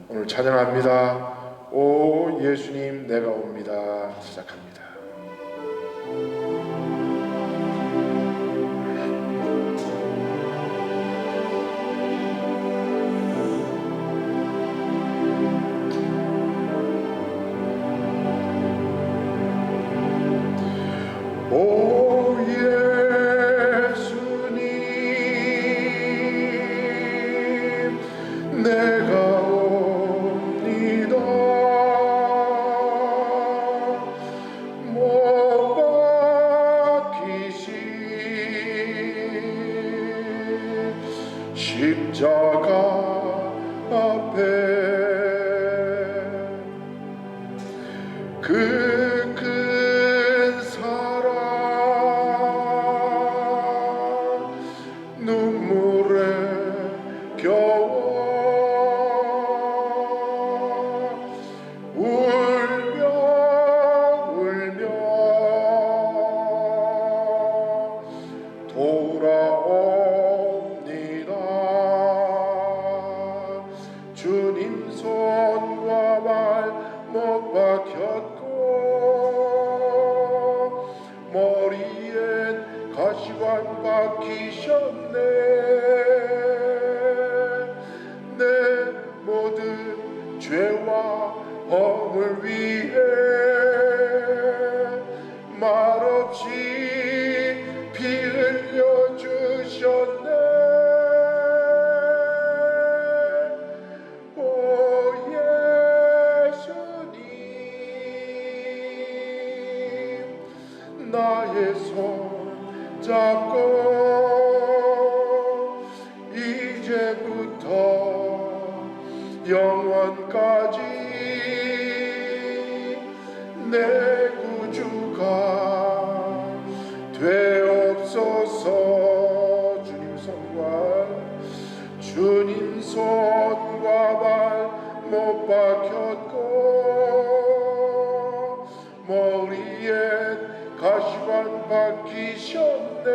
오늘 찬양합니다. 오 예수님 내가 옵니다. 시작합니다. 오 예수님 내가 옵니다. 못 박히신 십자가 앞에 그 큰 사랑 눈물에 겨워 울며 울며 돌아옵니다. 주님 손과 발 못 박혔고 머리엔 가시관 박히셨네. 내 모든 죄와 허물 위해 말없이 피 흘려 주셨네. 오 예수님 나의 손 잡고 이제부터 영원까지 내 구주가 되옵소서. 주님 손과 발 못 박혔고 머리엔 가시관 박히셨네.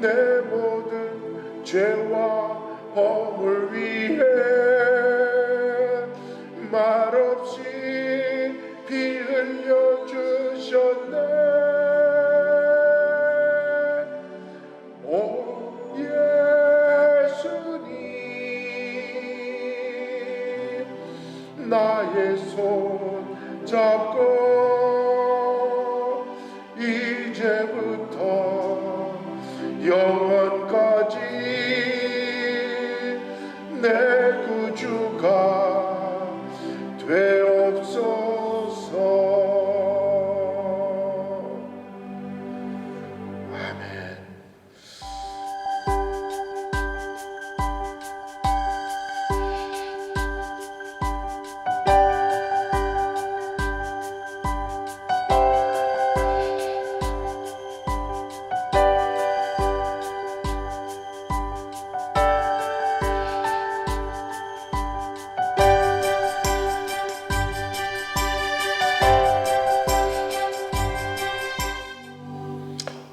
내 모든 죄와 허물 위해 말없이 피 흘려 주셨네. 오 예수님 나의 손 잡고 이제부터 영원까지 내 구주가 되옵소서. 아멘.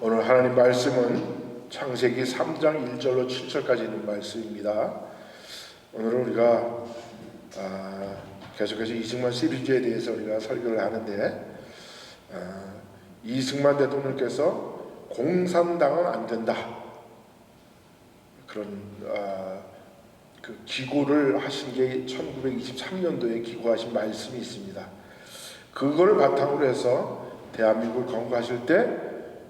오늘 하나님 말씀은 창세기 3장 1절로 7절까지 있는 말씀입니다. 오늘은 우리가 계속해서 이승만 시리즈에 대해서 우리가 설교를 하는데, 이승만 대통령께서 공산당은 안 된다, 그런 그 기고를 하신 게 1923년도에 기고하신 말씀이 있습니다. 그걸 바탕으로 해서 대한민국을 건국하실 때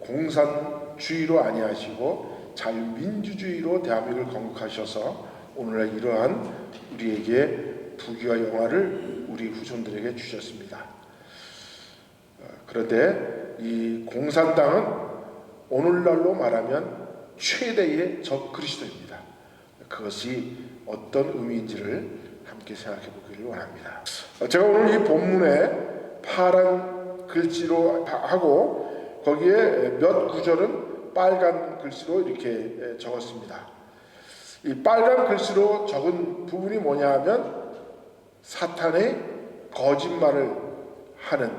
공산주의로 아니하시고 자유민주주의로 대한민국을 건국하셔서 오늘날 이러한 우리에게 부귀와 영화를 우리 후손들에게 주셨습니다. 그런데 이 공산당은 오늘날로 말하면 최대의 적 그리스도입니다. 그것이 어떤 의미인지를 함께 생각해 보기를 원합니다. 제가 오늘 이 본문에 파란 글씨로 하고 거기에 몇 구절은 빨간 글씨로 이렇게 적었습니다. 이 빨간 글씨로 적은 부분이 뭐냐 하면 사탄의 거짓말을 하는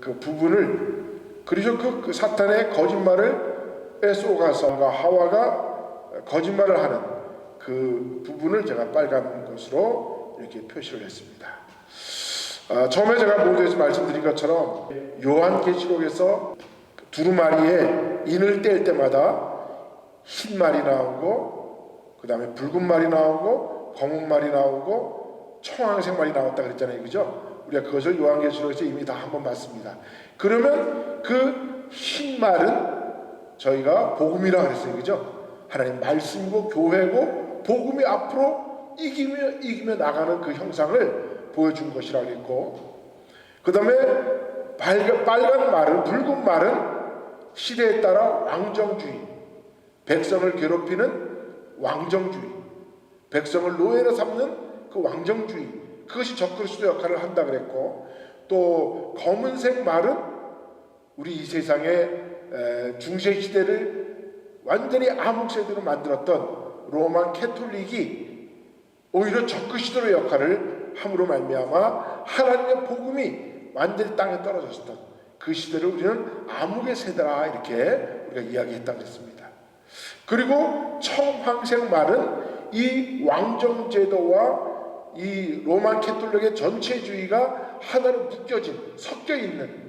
그 부분을, 그리고 그 사탄의 거짓말을 뺏어가서 하와가 거짓말을 하는 그 부분을 제가 빨간 것으로 이렇게 표시를 했습니다. 처음에 제가 모두에서 말씀드린 것처럼 요한계시록에서 두루마리에 인을 뗄 때마다 흰 말이 나오고 그 다음에 붉은 말이 나오고 검은 말이 나오고 청황색 말이 나왔다 그랬잖아요. 그죠? 우리가 그것을 요한계시록에서 이미 다 한번 봤습니다. 그러면 그 흰 말은 저희가 복음이라고 그랬어요. 그죠? 하나님 말씀이고 교회고 복음이 앞으로 이기며 나가는 그 형상을 보여준 것이라고 했고, 그 다음에 빨간 말은, 붉은 말은 시대에 따라 왕정주의, 백성을 괴롭히는 왕정주의, 백성을 노예로 삼는 그 왕정주의, 그것이 적그리스도 역할을 한다 그랬고, 또 검은색 말은 우리 이 세상의 중세시대를 완전히 암흑세대로 만들었던 로만 캐톨릭이 오히려 적그리스도의 역할을 함으로 말미암아 하나님의 복음이 완전히 땅에 떨어졌었던 그 시대를 우리는 암흑의 세대라 이렇게 우리가 이야기했다고 했습니다. 그리고 청황색 말은 이 왕정제도와 이 로만 캐톨릭의 전체주의가 하나로 묶여진, 섞여 있는,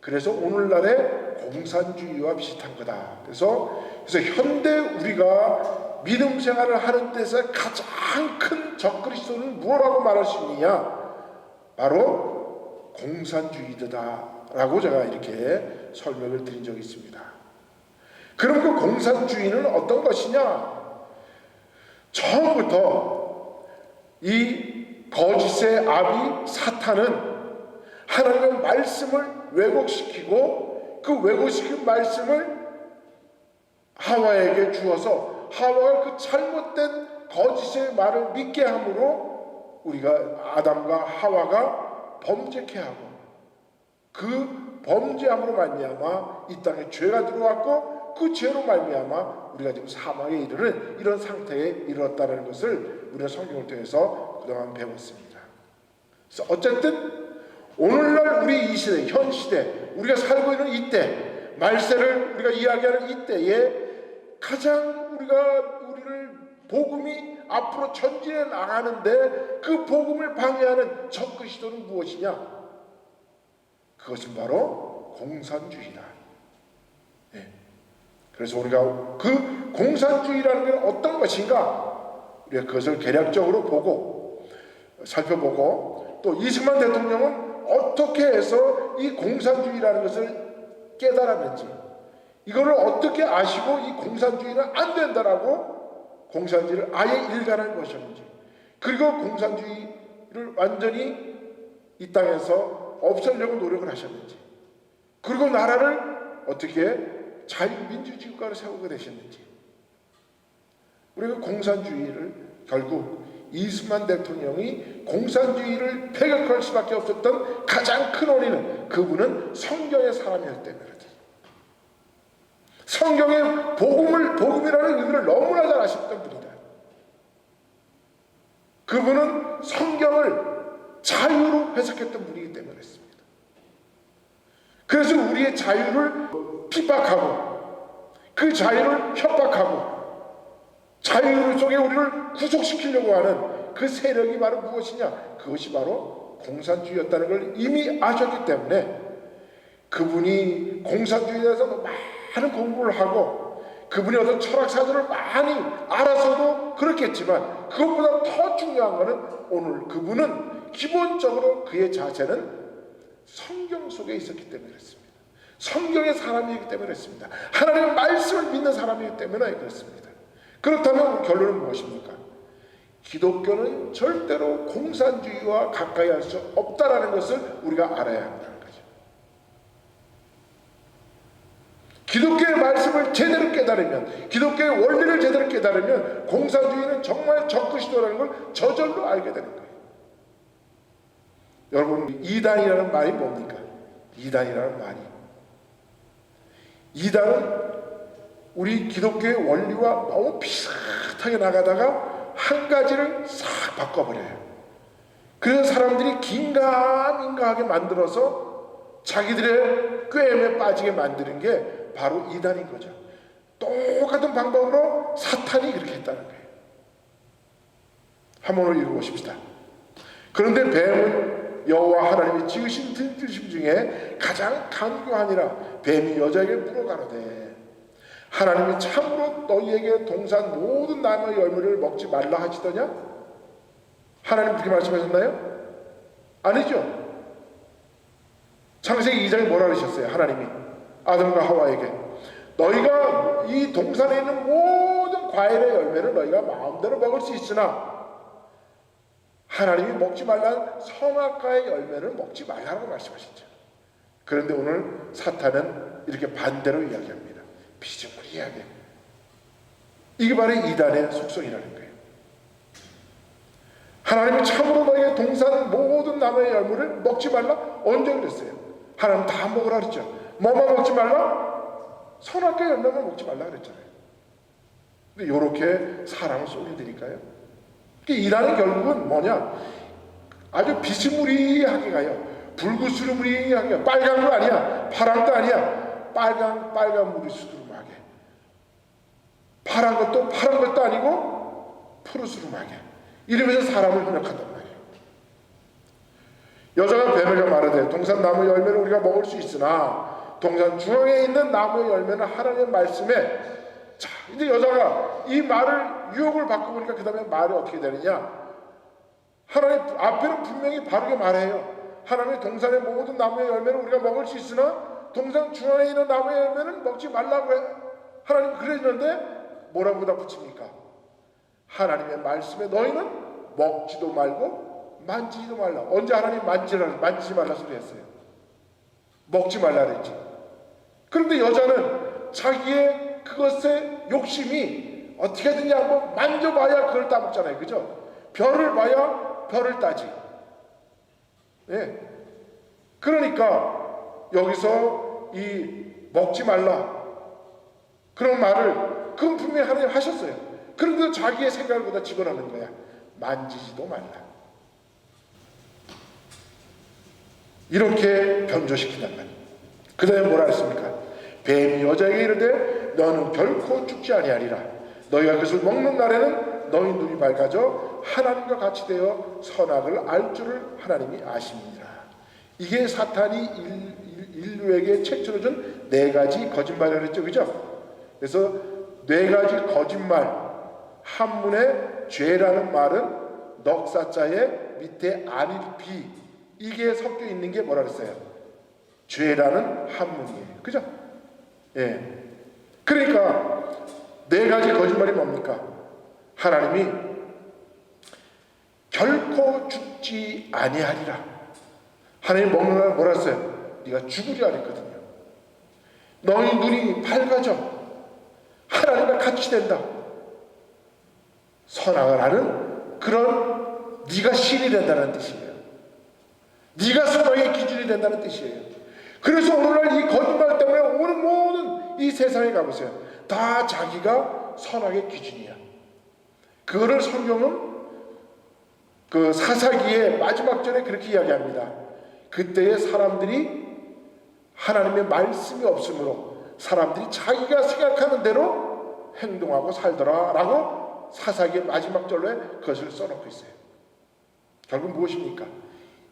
그래서 오늘날의 공산주의와 비슷한 거다. 그래서 현대 우리가 믿음 생활을 하는 데서 가장 큰 적그리스도는 무엇라고 말할 수 있느냐? 바로 공산주의다라고 제가 이렇게 설명을 드린 적이 있습니다. 그럼 그 공산주의는 어떤 것이냐? 처음부터 이 거짓의 아비 사탄은 하나님의 말씀을 왜곡시키고 그 왜곡시킨 말씀을 하와에게 주어서 하와가 그 잘못된 거짓의 말을 믿게 함으로 우리가 아담과 하와가 범죄케 하고 그 범죄함으로 말미암아 이 땅에 죄가 들어왔고 그 죄로 말미암아 우리가 지금 사망에 이르는 이런 상태에 이르렀다는 것을 우리가 성경을 통해서 그동안 배웠습니다. 그래서 어쨌든 오늘날 우리 이 시대, 현 시대, 우리가 살고 있는 이때, 말세를 우리가 이야기하는 이때에 가장 우리를 복음이 앞으로 전진해 나가는데 그 복음을 방해하는 적그리스도는 무엇이냐? 그것은 바로 공산주의다. 네. 그래서 우리가 그 공산주의라는 게 어떤 것인가? 우리가 그것을 개략적으로 보고 살펴보고 또 이승만 대통령은 어떻게 해서 이 공산주의라는 것을 깨달았는지, 이거를 어떻게 아시고 이 공산주의는 안 된다라고 공산주의를 아예 일관한 것이었는지, 그리고 공산주의를 완전히 이 땅에서 없애려고 노력을 하셨는지, 그리고 나라를 어떻게 자유민주주의 국가로 세우게 되셨는지, 우리가 공산주의를 결국 이승만 대통령이 공산주의를 폐격할 수밖에 없었던 가장 큰 원인은 그분은 성경의 사람이었기 때문에 그렇다. 성경의 복음이라는 의미를 너무나 잘 아셨던 분이다. 그분은 성경을 자유로 해석했던 분이기 때문에 그렇습니다. 그래서 우리의 자유를 핍박하고 그 자유를 협박하고 자유 속에 우리를 구속시키려고 하는 그 세력이 바로 무엇이냐? 그것이 바로 공산주의였다는 걸 이미 아셨기 때문에 그분이 공산주의에 대해서 많은 공부를 하고 그분이 어떤 철학사들을 많이 알아서도 그렇겠지만 그것보다 더 중요한 것은 오늘 그분은 기본적으로 그의 자세는 성경 속에 있었기 때문에 그렇습니다. 성경의 사람이기 때문에 그렇습니다. 하나님의 말씀을 믿는 사람이기 때문에 그렇습니다. 그렇다면 결론은 무엇입니까? 기독교는 절대로 공산주의와 가까이 할 수 없다라는 것을 우리가 알아야 한다는 거죠. 기독교의 말씀을 제대로 깨달으면, 기독교의 원리를 제대로 깨달으면 공산주의는 정말 적그리스도라는 걸 저절로 알게 되는 거예요. 여러분, 이단이라는 말이 뭡니까? 이단이라는 말이, 이단은 우리 기독교의 원리와 너무 비슷하게 나가다가 한 가지를 싹 바꿔버려요. 그래서 사람들이 긴가민가하게 만들어서 자기들의 꾀임에 빠지게 만드는 게 바로 이단인 거죠. 똑같은 방법으로 사탄이 그렇게 했다는 거예요. 한번 읽어보십시다. 그런데 뱀은 여호와 하나님이 지으신 들짐 중에 가장 간교하니라. 뱀이 여자에게 물어가로되 하나님이 참으로 너희에게 동산 모든 나무의 열매를 먹지 말라 하시더냐? 하나님 그렇게 말씀하셨나요? 아니죠. 창세기 2장에 뭐라 그러셨어요? 하나님이 아담과 하와에게 너희가 이 동산에 있는 모든 과일의 열매를 너희가 마음대로 먹을 수 있으나 하나님이 먹지 말라는 선악과의 열매를 먹지 말라고 말씀하셨죠. 그런데 오늘 사탄은 이렇게 반대로 이야기합니다. 비스무리하게. 이게 바로 이단의 속성이라는 거예요. 하나님이 참으로 너희의 동산 모든 나무의 열매를 먹지 말라? 언제 그랬어요? 하나님 다 먹으라 그랬죠. 뭐만 먹지 말라? 선악과의 열매만 먹지 말라 그랬잖아요. 근데 이렇게 사람을 쏘리드릴까요? 이단은 결국은 뭐냐? 아주 비스무리하게 가요. 불구스름무리하게 가요. 빨간 거 아니야. 파란도 아니야. 빨간 물이 수두름하게. 파란 것도 아니고 푸르스름하게. 이러면서 사람을 훈육한단 말이에요. 여자가 뱀에게 말하되 동산 나무 열매를 우리가 먹을 수 있으나 동산 중앙에 있는 나무의 열매는 하나님의 말씀에. 자, 이제 여자가 이 말을 유혹을 받고 보니까 그 다음에 말이 어떻게 되느냐? 하나님 앞에는 분명히 바르게 말해요. 하나님의 동산의 모든 나무의 열매를 우리가 먹을 수 있으나 동산 중앙에 있는 나무의 열매는 먹지 말라고 해. 하나님 그랬는데 뭐라고 다 붙입니까? 하나님의 말씀에 너희는 먹지도 말고 만지지도 말라. 언제 하나님 만지지 말라 소리 했어요? 먹지 말라 그랬지. 그런데 여자는 자기의 그것의 욕심이 어떻게든지 한번 만져봐야 그걸 따먹잖아요. 그죠? 별을 봐야 별을 따지. 예. 그러니까 여기서 이 먹지 말라 그런 말을 그건 분명히 하나님 하셨어요. 그런데 자기의 생각을 거기다 집어넣는 거야. 만지지도 말라. 이렇게 변조시킨단 말이에요. 그 다음에 뭐라 했습니까? 뱀이 여자에게 이르되 너는 결코 죽지 아니하리라. 너희가 그것을 먹는 날에는 너희 눈이 밝아져 하나님과 같이 되어 선악을 알 줄을 하나님이 아십니다. 이게 사탄이 인류에게 책처로 준 4가지 거짓말이라고 했죠. 그죠? 그래서 4가지 거짓말. 한문에 죄라는 말은 넉사자의 밑에 안일비 이게 섞여 있는 게 뭐라 그랬어요? 죄라는 한문이에요. 그죠? 예. 그러니까 4가지 거짓말이 뭡니까? 하나님이 결코 죽지 아니하리라. 하나님 먹는 날 뭐라 했어요? 네가 죽으리라 그랬거든요. 너희 눈이 밝아져 하나님과 같이 된다. 선악을 아는 그런 네가 신이 된다는 뜻이에요. 네가 선악의 기준이 된다는 뜻이에요. 그래서 오늘날 이 거짓말 때문에 오늘 모든 이 세상에 가보세요. 다 자기가 선악의 기준이야. 그거를 성경은 그 사사기의 마지막 절에 그렇게 이야기합니다. 그때의 사람들이 하나님의 말씀이 없으므로 사람들이 자기가 생각하는 대로 행동하고 살더라 라고 사사기의 마지막 절에 그것을 써놓고 있어요. 결국 무엇입니까?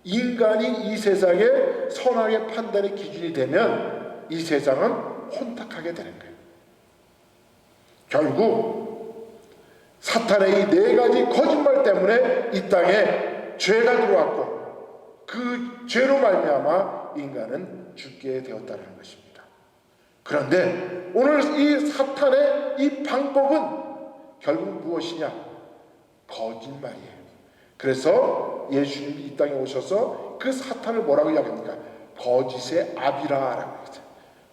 인간이 이 세상의 선악의 판단의 기준이 되면 이 세상은 혼탁하게 되는 거예요. 결국 사탄의 이 4가지 거짓말 때문에 이 땅에 죄가 들어왔고 그 죄로 말미암아 인간은 죽게 되었다는 것입니다. 그런데 오늘 이 사탄의 이 방법은 결국 무엇이냐? 거짓말이에요. 그래서 예수님이 이 땅에 오셔서 그 사탄을 뭐라고 이야기합니까? 거짓의 아비라라고 했어요.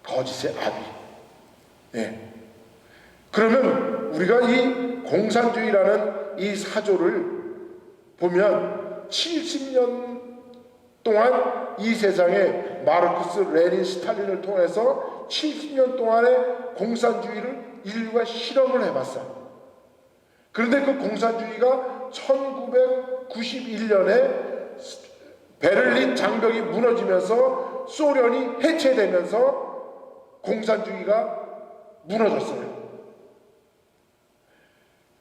거짓의 아비. 예. 그러면 우리가 이 공산주의라는 이 사조를 보면 70년 동안 이 세상에 마르크스, 레닌, 스탈린을 통해서 70년 동안의 공산주의를 인류가 실험을 해봤어. 그런데 그 공산주의가 1991년에 베를린 장벽이 무너지면서 소련이 해체되면서 공산주의가 무너졌어요.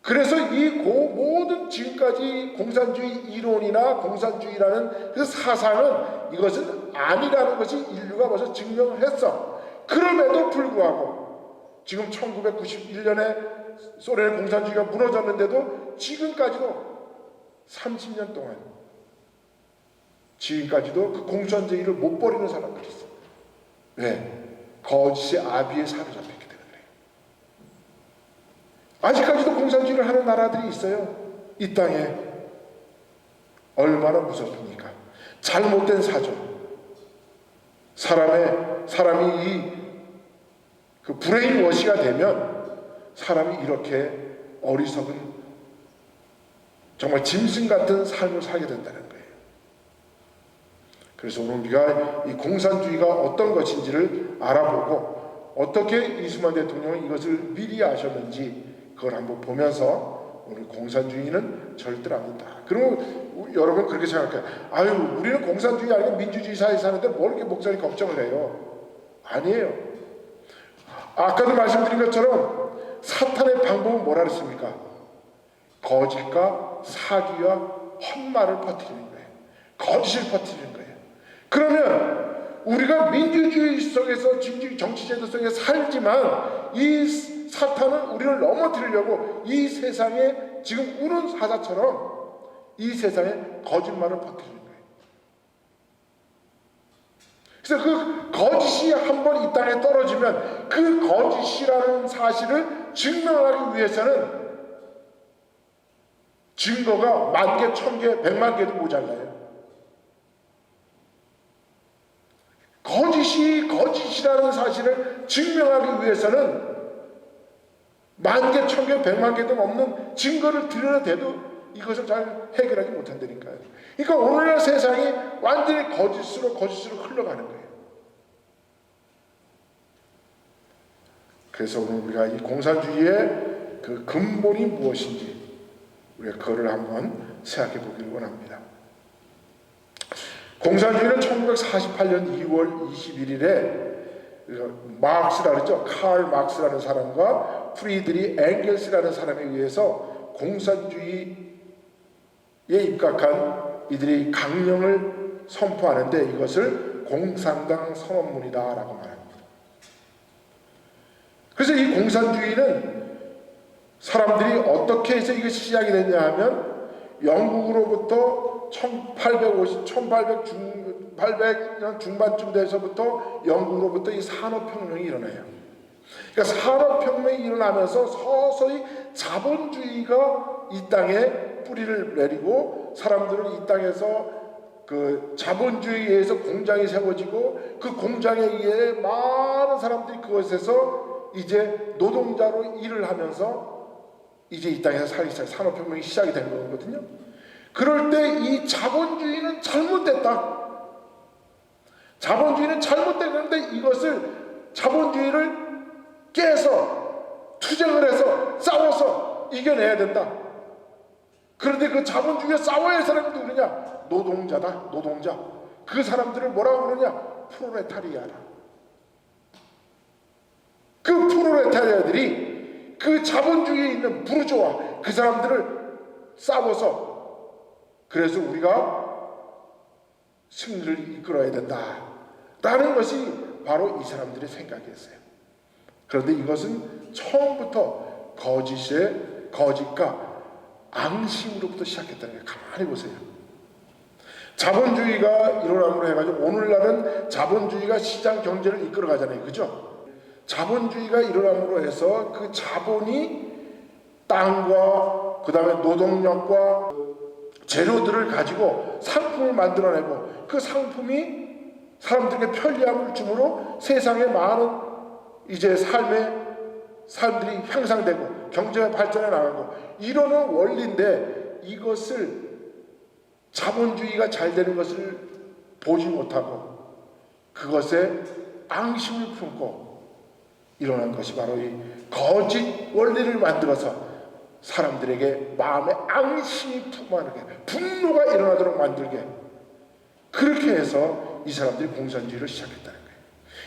그래서 이 모든 지금까지 공산주의 이론이나 공산주의라는 그 사상은 이것은 아니라는 것이 인류가 벌써 증명을 했어. 그럼에도 불구하고 지금 1991년에 소련의 공산주의가 무너졌는데도 지금까지도 30년 동안 지금까지도 그 공산주의를 못 버리는 사람들이 있어. 왜? 거짓의 아비에 사로잡혔기 때문에. 아직까지도 공산주의를 하는 나라들이 있어요. 이 땅에. 얼마나 무섭습니까? 잘못된 사조. 사람이 그 브레인 워시가 되면 사람이 이렇게 어리석은 정말 짐승 같은 삶을 살게 된다는 거예요. 그래서 오늘 우리가 이 공산주의가 어떤 것인지를 알아보고 어떻게 이승만 대통령은 이것을 미리 아셨는지 그걸 한번 보면서 오늘 공산주의는 절대로 안 된다. 그러면 여러분 그렇게 생각해요. 아유, 우리는 공산주의 아니고 민주주의 사회에 사는데 뭘 이렇게 목사님 걱정을 해요? 아니에요. 아까도 말씀드린 것처럼 사탄의 방법은 뭐라 그랬습니까? 거짓과 사기와 헛말을 퍼뜨리는 거예요. 거짓을 퍼뜨리는 거예요. 그러면 우리가 민주주의 속에서 정치제도 속에 살지만 이 사탄은 우리를 넘어뜨리려고 이 세상에 지금 우는 사자처럼 이 세상에 거짓말을 퍼뜨리는 거예요. 그래서 그 거짓이 한번 이 땅에 떨어지면 그 거짓이라는 사실을 증명하기 위해서는 증거가 10,000개, 1,000개, 1,000,000개도 모자라요. 거짓이 거짓이라는 사실을 증명하기 위해서는 10,000개, 1,000개, 1,000,000개도 넘는 증거를 드러내도 이것을 잘 해결하지 못한다니까요. 그러니까 오늘날 세상이 완전히 거짓으로 흘러가는 거예요. 그래서 오늘 우리가 이 공산주의의 그 근본이 무엇인지 우리가 그거를 한번 생각해 보기를 원합니다. 공산주의는 1948년 2월 21일에 마크스라 그러죠. 칼 마크스라는 사람과 프리드리 엥겔스라는 사람에 의해서 공산주의에 입각한 이들이 강령을 선포하는데 이것을 공산당 선언문이다라고 말합니다. 그래서 이 공산주의는 사람들이 어떻게 해서 이것이 시작이 됐냐 하면 영국으로부터 1800년 중반쯤 돼서부터 영국으로부터 이 산업혁명이 일어나요. 그러니까 산업혁명이 일어나면서 서서히 자본주의가 이 땅에 뿌리를 내리고 사람들은 이 땅에서 그 자본주의에 의해서 공장이 세워지고 그 공장에 의해 많은 사람들이 그것에서 이제 노동자로 일을 하면서 이제 이 땅에서 살기 시작, 산업혁명이 시작이 된 거거든요. 그럴 때 이 자본주의는 잘못됐다. 자본주의는 잘못됐는데 이것을 자본주의를 깨서 투쟁을 해서 싸워서 이겨내야 된다. 그런데 그 자본주의에 싸워야 할 사람이 누구냐? 노동자다. 노동자. 그 사람들을 뭐라고 그러냐? 프롤레타리아라. 그 프롤레타리아들이 그 자본주의에 있는 부르주아 그 사람들을 싸워서 그래서 우리가 승리를 이끌어야 된다라는 것이 바로 이 사람들의 생각이었어요. 그런데 이것은 처음부터 거짓과 앙심으로부터 시작했다는 거예요. 가만히 보세요. 자본주의가 일어남으로 해가지고 오늘날은 자본주의가 시장 경제를 이끌어가잖아요. 그죠? 자본주의가 일어남으로 해서 그 자본이 땅과 그 다음에 노동력과 재료들을 가지고 상품을 만들어내고 그 상품이 사람들에게 편리함을 주므로 세상에 많은 이제 삶들이 향상되고 경제가 발전해 나가고 이러는 원리인데 이것을 자본주의가 잘 되는 것을 보지 못하고 그것에 앙심을 품고 일어난 것이 바로 이 거짓 원리를 만들어서 사람들에게 마음에 앙심이 품어나게 분노가 일어나도록 만들게 그렇게 해서 이 사람들이 공산주의를 시작했다는 거예요.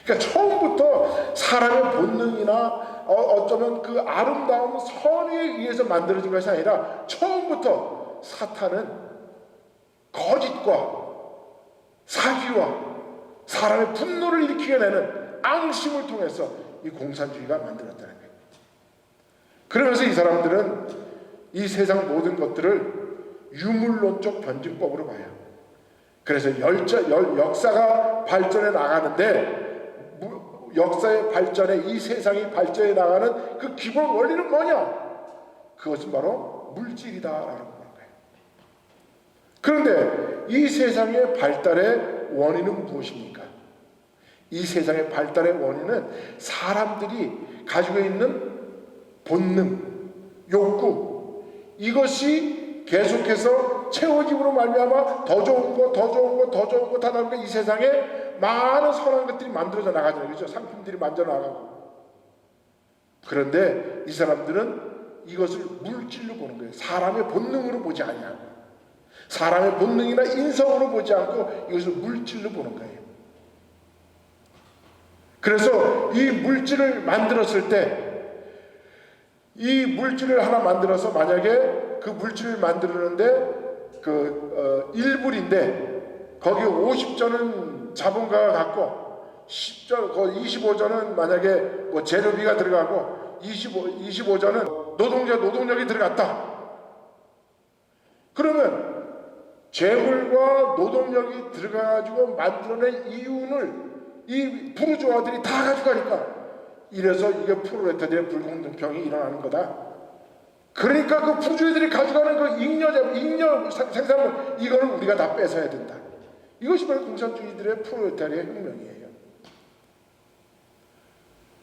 그러니까 처음부터 사람의 본능이나 어쩌면 그 아름다운 선의에 의해서 만들어진 것이 아니라 처음부터 사탄은 거짓과 사기와 사람의 분노를 일으키게 내는 앙심을 통해서 이 공산주의가 만들었다는 거예요. 그러면서 이 사람들은 이 세상 모든 것들을 유물론적 변증법으로 봐요. 그래서 역사가 발전해 나가는데 역사의 발전에 이 세상이 발전해 나가는 그 기본 원리는 뭐냐? 그것은 바로 물질이다라는 거예요. 그런데 이 세상의 발달의 원인은 무엇입니까? 이 세상의 발달의 원인은 사람들이 가지고 있는 본능, 욕구, 이것이 계속해서 채워짐으로 말미암아 더 좋은 거, 더 좋은 거, 더 좋은 거, 다 나오니까 이 세상에 많은 선한 것들이 만들어져 나가잖아요. 그렇죠? 상품들이 만들어 나가고. 그런데 이 사람들은 이것을 물질로 보는 거예요. 사람의 본능으로 보지 아니하고, 사람의 본능이나 인성으로 보지 않고 이것을 물질로 보는 거예요. 그래서 이 물질을 만들었을 때, 이 물질을 하나 만들어서 만약에 그 물질을 만드는데 그 1불인데 거기 50전은 자본가가 갖고 10전, 25전은 만약에 뭐 재료비가 들어가고 25전은 노동력이 들어갔다. 그러면 재물과 노동력이 들어가가지고 만들어낸 이윤을 이 부르주아들이 다 가져가니까, 이래서 이게 프롤레타리아의 불공평이 일어나는 거다. 그러니까 그 부르주아들이 가져가는 그 잉여 생산물, 이거는 우리가 다 뺏어야 된다. 이것이 바로 공산주의들의 프롤레타리아 혁명이에요.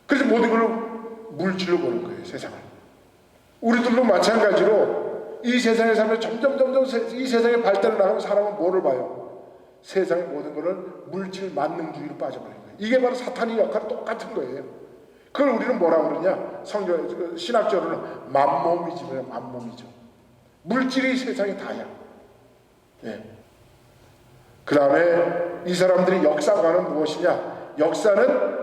그래서 모든 걸 물질로 보는 거예요, 세상을. 우리들도 마찬가지로 이 세상에 살면 점점 이 세상에 발달을 나가면 사람은 뭐를 봐요? 세상의 모든 것을 물질 만능주의로 빠져버린 거예요. 이게 바로 사탄의 역할이 똑같은 거예요. 그걸 우리는 뭐라고 그러냐? 신학적으로는 만몸이즘이에요. 만몸이즘. 물질이 세상에 다야. 예. 그 다음에 이 사람들이 역사관은 무엇이냐? 역사는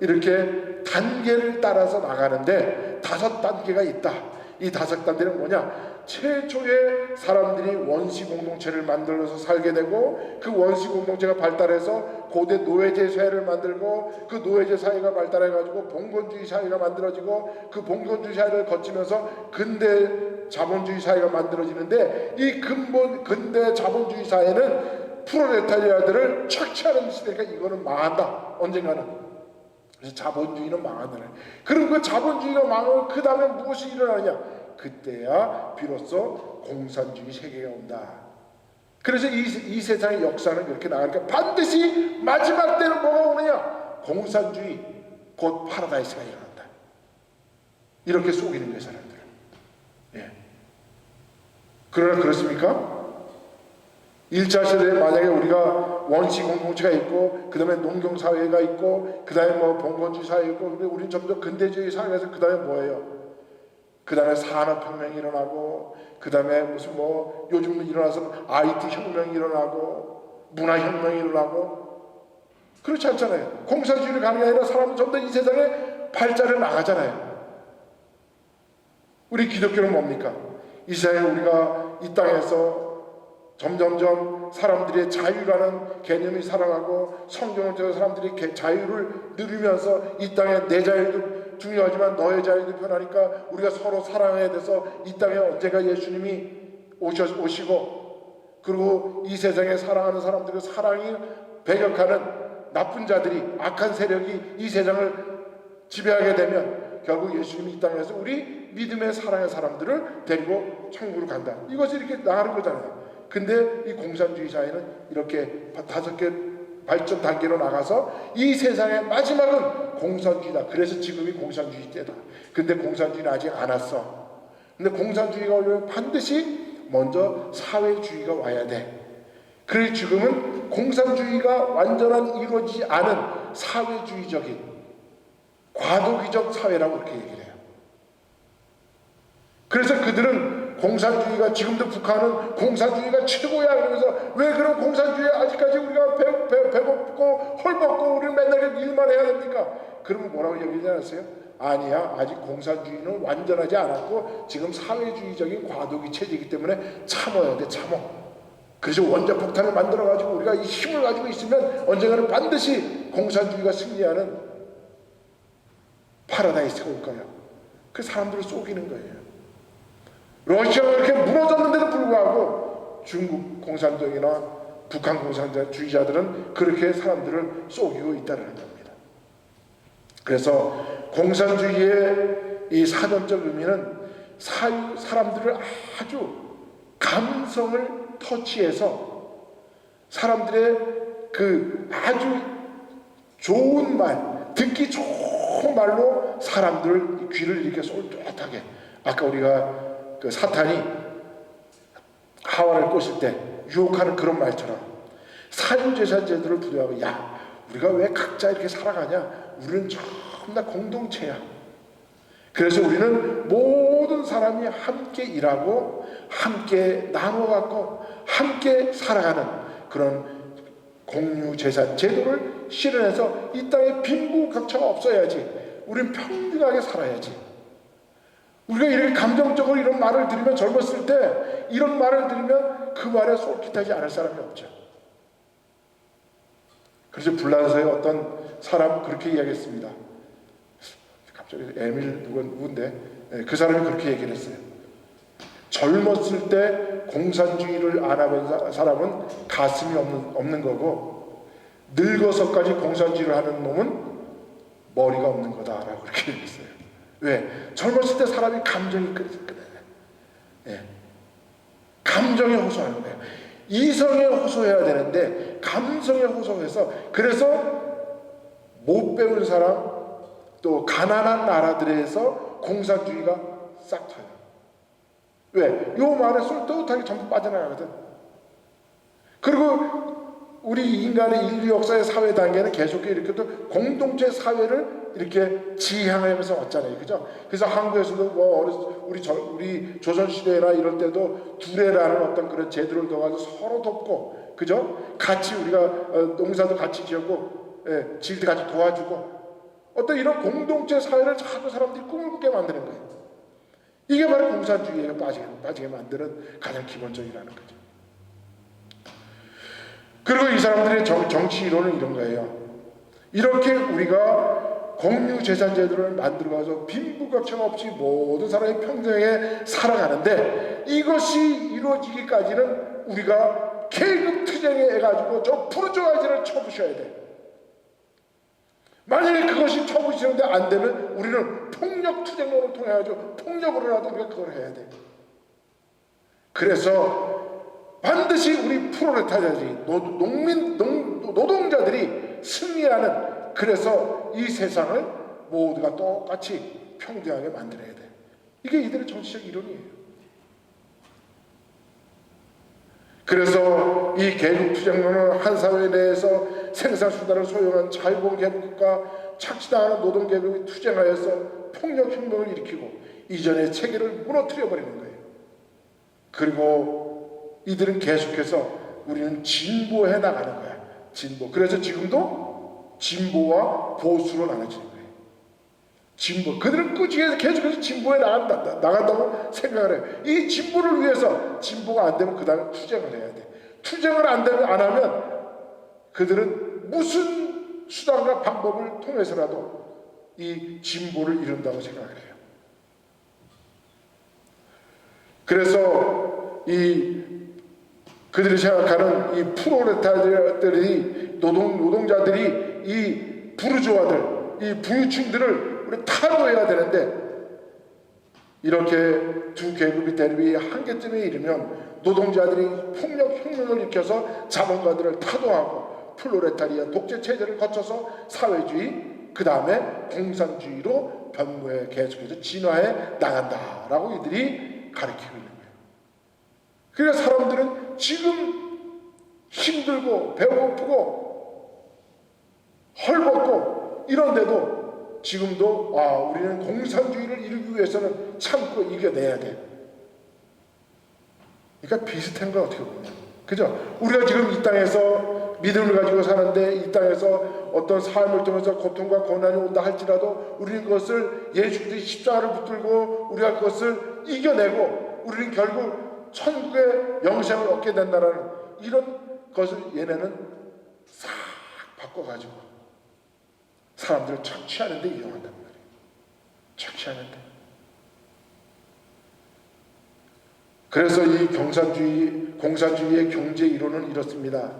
이렇게 단계를 따라서 나가는데 5단계가 있다. 이 5단계는 뭐냐? 최초의 사람들이 원시 공동체를 만들어서 살게 되고, 그 원시 공동체가 발달해서 고대 노예제 사회를 만들고, 그 노예제 사회가 발달해가지고 봉건주의 사회가 만들어지고, 그 봉건주의 사회를 거치면서 근대 자본주의 사회가 만들어지는데, 이 근대 자본주의 사회는 프롤레타리아들을 착취하는 시대가, 이거는 망한다, 언젠가는. 그래서 자본주의는 망한다. 그럼 그 자본주의가 망하고 그 다음에 무엇이 일어나느냐? 그때야 비로소 공산주의 세계가 온다. 그래서 이 세상의 역사는 이렇게 나가니까 반드시 마지막 때는 뭐가 오느냐? 공산주의, 곧 파라다이스가 일어난다. 이렇게 속이는 거예요, 사람들은. 예. 그러나 그렇습니까? 1차 시대에 만약에 우리가 원시 공동체가 있고, 그 다음에 농경사회가 있고, 그 다음에 뭐 봉건주의 사회가 있고, 근데 우리는 점점 근대주의 사회에서 그 다음에 뭐예요? 그 다음에 산업혁명이 일어나고, 그 다음에 무슨 뭐 요즘 일어나서 IT 혁명이 일어나고, 문화혁명이 일어나고, 그렇지 않잖아요. 공산주의를 가는 게 아니라 사람은 좀 더 이 세상에 발전해 나가잖아요. 우리 기독교는 뭡니까? 이 세상에 우리가 이 땅에서 점점점 사람들의 자유라는 개념이 살아가고, 성경을 통해 사람들이 자유를 누리면서 이 땅에 내 자유도 중요하지만 너의 자유도 편하니까 우리가 서로 사랑해야 돼서 이 땅에 언젠가 예수님이 오시고, 그리고 이 세상에 사랑하는 사람들의 사랑이 배격하는 나쁜 자들이, 악한 세력이 이 세상을 지배하게 되면 결국 예수님이 이 땅에서 우리 믿음의 사랑의 사람들을 데리고 천국으로 간다. 이것이 이렇게 나가는 거잖아요. 근데 이 공산주의 사회는 이렇게 5개 발전 단계로 나가서 이 세상의 마지막은 공산주의다. 그래서 지금이 공산주의 때다. 근데 공산주의는 아직 안 왔어. 근데 공산주의가 오려면 반드시 먼저 사회주의가 와야 돼. 그래서 지금은 공산주의가 완전한 이루어지지 않은 사회주의적인 과도기적 사회라고 그렇게 얘기를 해요. 그래서 그들은 공산주의가, 지금도 북한은 공산주의가 최고야. 그러면서 왜 그런 공산주의에 아직까지 우리가 배고프고 헐벗고 우리는 맨날 일만 해야 됩니까? 그러면 뭐라고 얘기하지 않았어요? 아니야, 아직 공산주의는 완전하지 않았고 지금 사회주의적인 과도기 체제이기 때문에 참아야 돼, 참어. 그래서 원자폭탄을 만들어가지고 우리가 이 힘을 가지고 있으면 언젠가는 반드시 공산주의가 승리하는 파라다이스가 올 거예요. 그 사람들을 속이는 거예요. 러시아가 이렇게 무너졌는데도 불구하고 중국 공산당이나 북한 공산주의자들은 그렇게 사람들을 속이고 있다는 겁니다. 그래서 공산주의의 이 사전적 의미는 사람들을 아주 감성을 터치해서 사람들의 그 아주 좋은 말, 듣기 좋은 말로 사람들 귀를 이렇게 쏠듯하게, 아까 우리가 그 사탄이 하와를 꼬실 때 유혹하는 그런 말처럼 사유재산 제도를 부여하고, 야, 우리가 왜 각자 이렇게 살아가냐, 우리는 전부 다 공동체야. 그래서 우리는 모든 사람이 함께 일하고 함께 나눠 갖고 함께 살아가는 그런 공유재산 제도를 실현해서 이 땅에 빈부격차가 없어야지, 우리는 평등하게 살아야지. 우리가 이렇게 감정적으로 이런 말을 들으면, 젊었을 때 이런 말을 들으면 그 말에 솔깃하지 않을 사람이 없죠. 그래서 불란서에 어떤 사람 그렇게 이야기했습니다. 갑자기 에밀 누군데 그 사람이 그렇게 얘기를 했어요. 젊었을 때 공산주의를 안 하는 사람은 가슴이 없는 거고, 늙어서까지 공산주의를 하는 놈은 머리가 없는 거다라고 그렇게 얘기했어요. 왜? 젊었을 때 사람이 감정이 끓거든요. 예. 감정에 호소하는 거예요. 이성에 호소해야 되는데 감성에 호소해서, 그래서 못 배운 사람, 또 가난한 나라들에서 공산주의가 싹 터요. 왜? 요 말에 쏠듯하게 전부 빠져나가거든. 그리고 우리 인간의 인류 역사의 사회 단계는 계속 이렇게 또 공동체 사회를 이렇게 지향하면서 왔잖아요, 그죠? 그래서 한국에서도 뭐 우리 조선 시대나 이럴 때도 두레라는 어떤 그런 제도를 넣어가지고 서로 돕고, 그죠? 같이 우리가 농사도 같이 지었고, 예, 질도 같이 도와주고, 어떤 이런 공동체 사회를 자꾸 사람들이 꿈을 꾸게 만드는 거예요. 이게 바로 공산주의에 빠지게 만드는 가장 기본적이라는 거죠. 그리고 이 사람들의 정치 이론은 이런 거예요. 이렇게 우리가 공유재산제도를 만들어가서 빈부격차가 없이 모든 사람이 평등하게 살아가는데, 이것이 이루어지기까지는 우리가 계급투쟁에 해가지고 저 부르주아지를 쳐부셔야 돼. 만약에 그것이 쳐부시는데 안 되면 우리는 폭력투쟁론을 통해가지고 폭력으로라도 우리가 그걸 해야 돼. 그래서 반드시 우리 프롤레타리아들이, 노동자들이 승리하는, 그래서 이 세상을 모두가 똑같이 평등하게 만들어야 돼. 이게 이들의 정치적 이론이에요. 그래서 이 계급투쟁론은 한 사회 내에서 생산수단을 소유한 자유공계급과 착취당하는 노동계급이 투쟁하여서 폭력혁명을 일으키고 이전의 체계를 무너뜨려버리는 거예요. 그리고 이들은 계속해서 우리는 진보해 나가는 거야. 진보. 그래서 지금도 진보와 보수로 나눠지는 거예요. 진보. 그들은 꾸준히 계속해서 진보해 나간다고 생각을 해요. 이 진보를 위해서 진보가 안 되면 그 다음에 투쟁을 해야 돼. 투쟁을 안 하면 그들은 무슨 수단과 방법을 통해서라도 이 진보를 이룬다고 생각을 해요. 그래서 그들이 생각하는 이 프롤레타리아들이, 노동자들이 이 부르주아들, 이 부유층들을 우리 타도해야 되는데, 이렇게 두 계급이 대립이 한계점에 이르면 노동자들이 폭력혁명을 일으켜서 자본가들을 타도하고 프롤레타리아 독재체제를 거쳐서 사회주의, 그 다음에 공산주의로 변모해 계속해서 진화해 나간다라고 이들이 가르치고 있는 거예요. 그러니까 사람들은 지금 힘들고 배고프고 헐벗고 이런데도 지금도 우리는 공산주의를 이루기 위해서는 참고 이겨내야 돼. 그러니까 비슷한 거 어떻게 보면 그죠? 우리가 지금 이 땅에서 믿음을 가지고 사는데 이 땅에서 어떤 삶을 통해서 고통과 고난이 온다 할지라도 우리는 그것을 예수 그리스도의 십자가를 붙들고 우리가 그것을 이겨내고 우리는 결국 천국의 영생을 얻게 된다는 이런 것을 얘네는 싹 바꿔가지고 사람들을 착취하는 데 이용한단 말이에요. 착취하는 데. 그래서 이 공산주의의 경제 이론은 이렇습니다.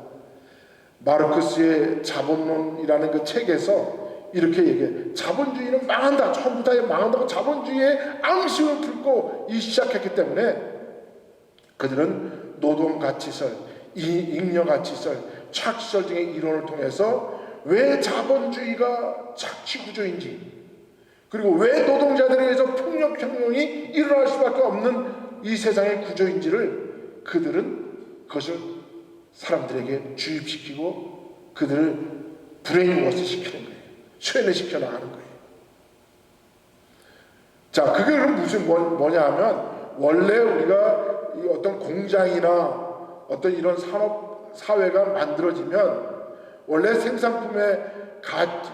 마르크스의 자본론이라는 그 책에서 이렇게 얘기해. 자본주의는 망한다. 전부 다 망한다고 자본주의의 앙심을 품고 시작했기 때문에 그들은 노동가치설, 잉여가치설, 착취설 등의 이론을 통해서 왜 자본주의가 착취구조인지 그리고 왜 노동자들에 의해서 폭력혁명이 일어날 수밖에 없는 이 세상의 구조인지를 그들은 그것을 사람들에게 주입시키고 그들을 브레인워시 시키는 거예요. 쇠뇌시켜 나가는 거예요. 자, 그게 그럼 무슨 뭐냐 하면 원래 우리가 이 어떤 공장이나 어떤 이런 산업 사회가 만들어지면 원래 생산품의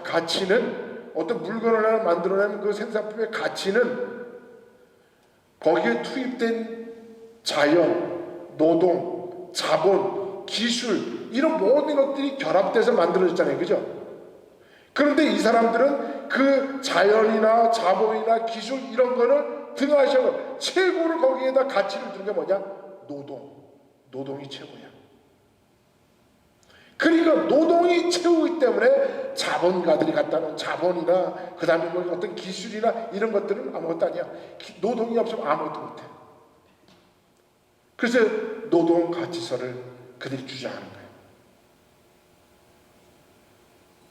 가치는 어떤 물건을 만들어내는 그 생산품의 가치는 거기에 투입된 자연, 노동, 자본, 기술 이런 모든 것들이 결합돼서 만들어졌잖아요. 그죠? 그런데 이 사람들은 그 자연이나 자본이나 기술 이런 거를 등하셔서 최고를 거기에다 가치를 둔 게 뭐냐? 노동이 최고야. 그러니까 노동이 최고이기 때문에 자본가들이 갖다 놓은 자본이나 그 다음에 뭐 어떤 기술이나 이런 것들은 아무것도 아니야. 노동이 없으면 아무것도 못해. 그래서 노동 가치설을 그들이 주장하는 거예요.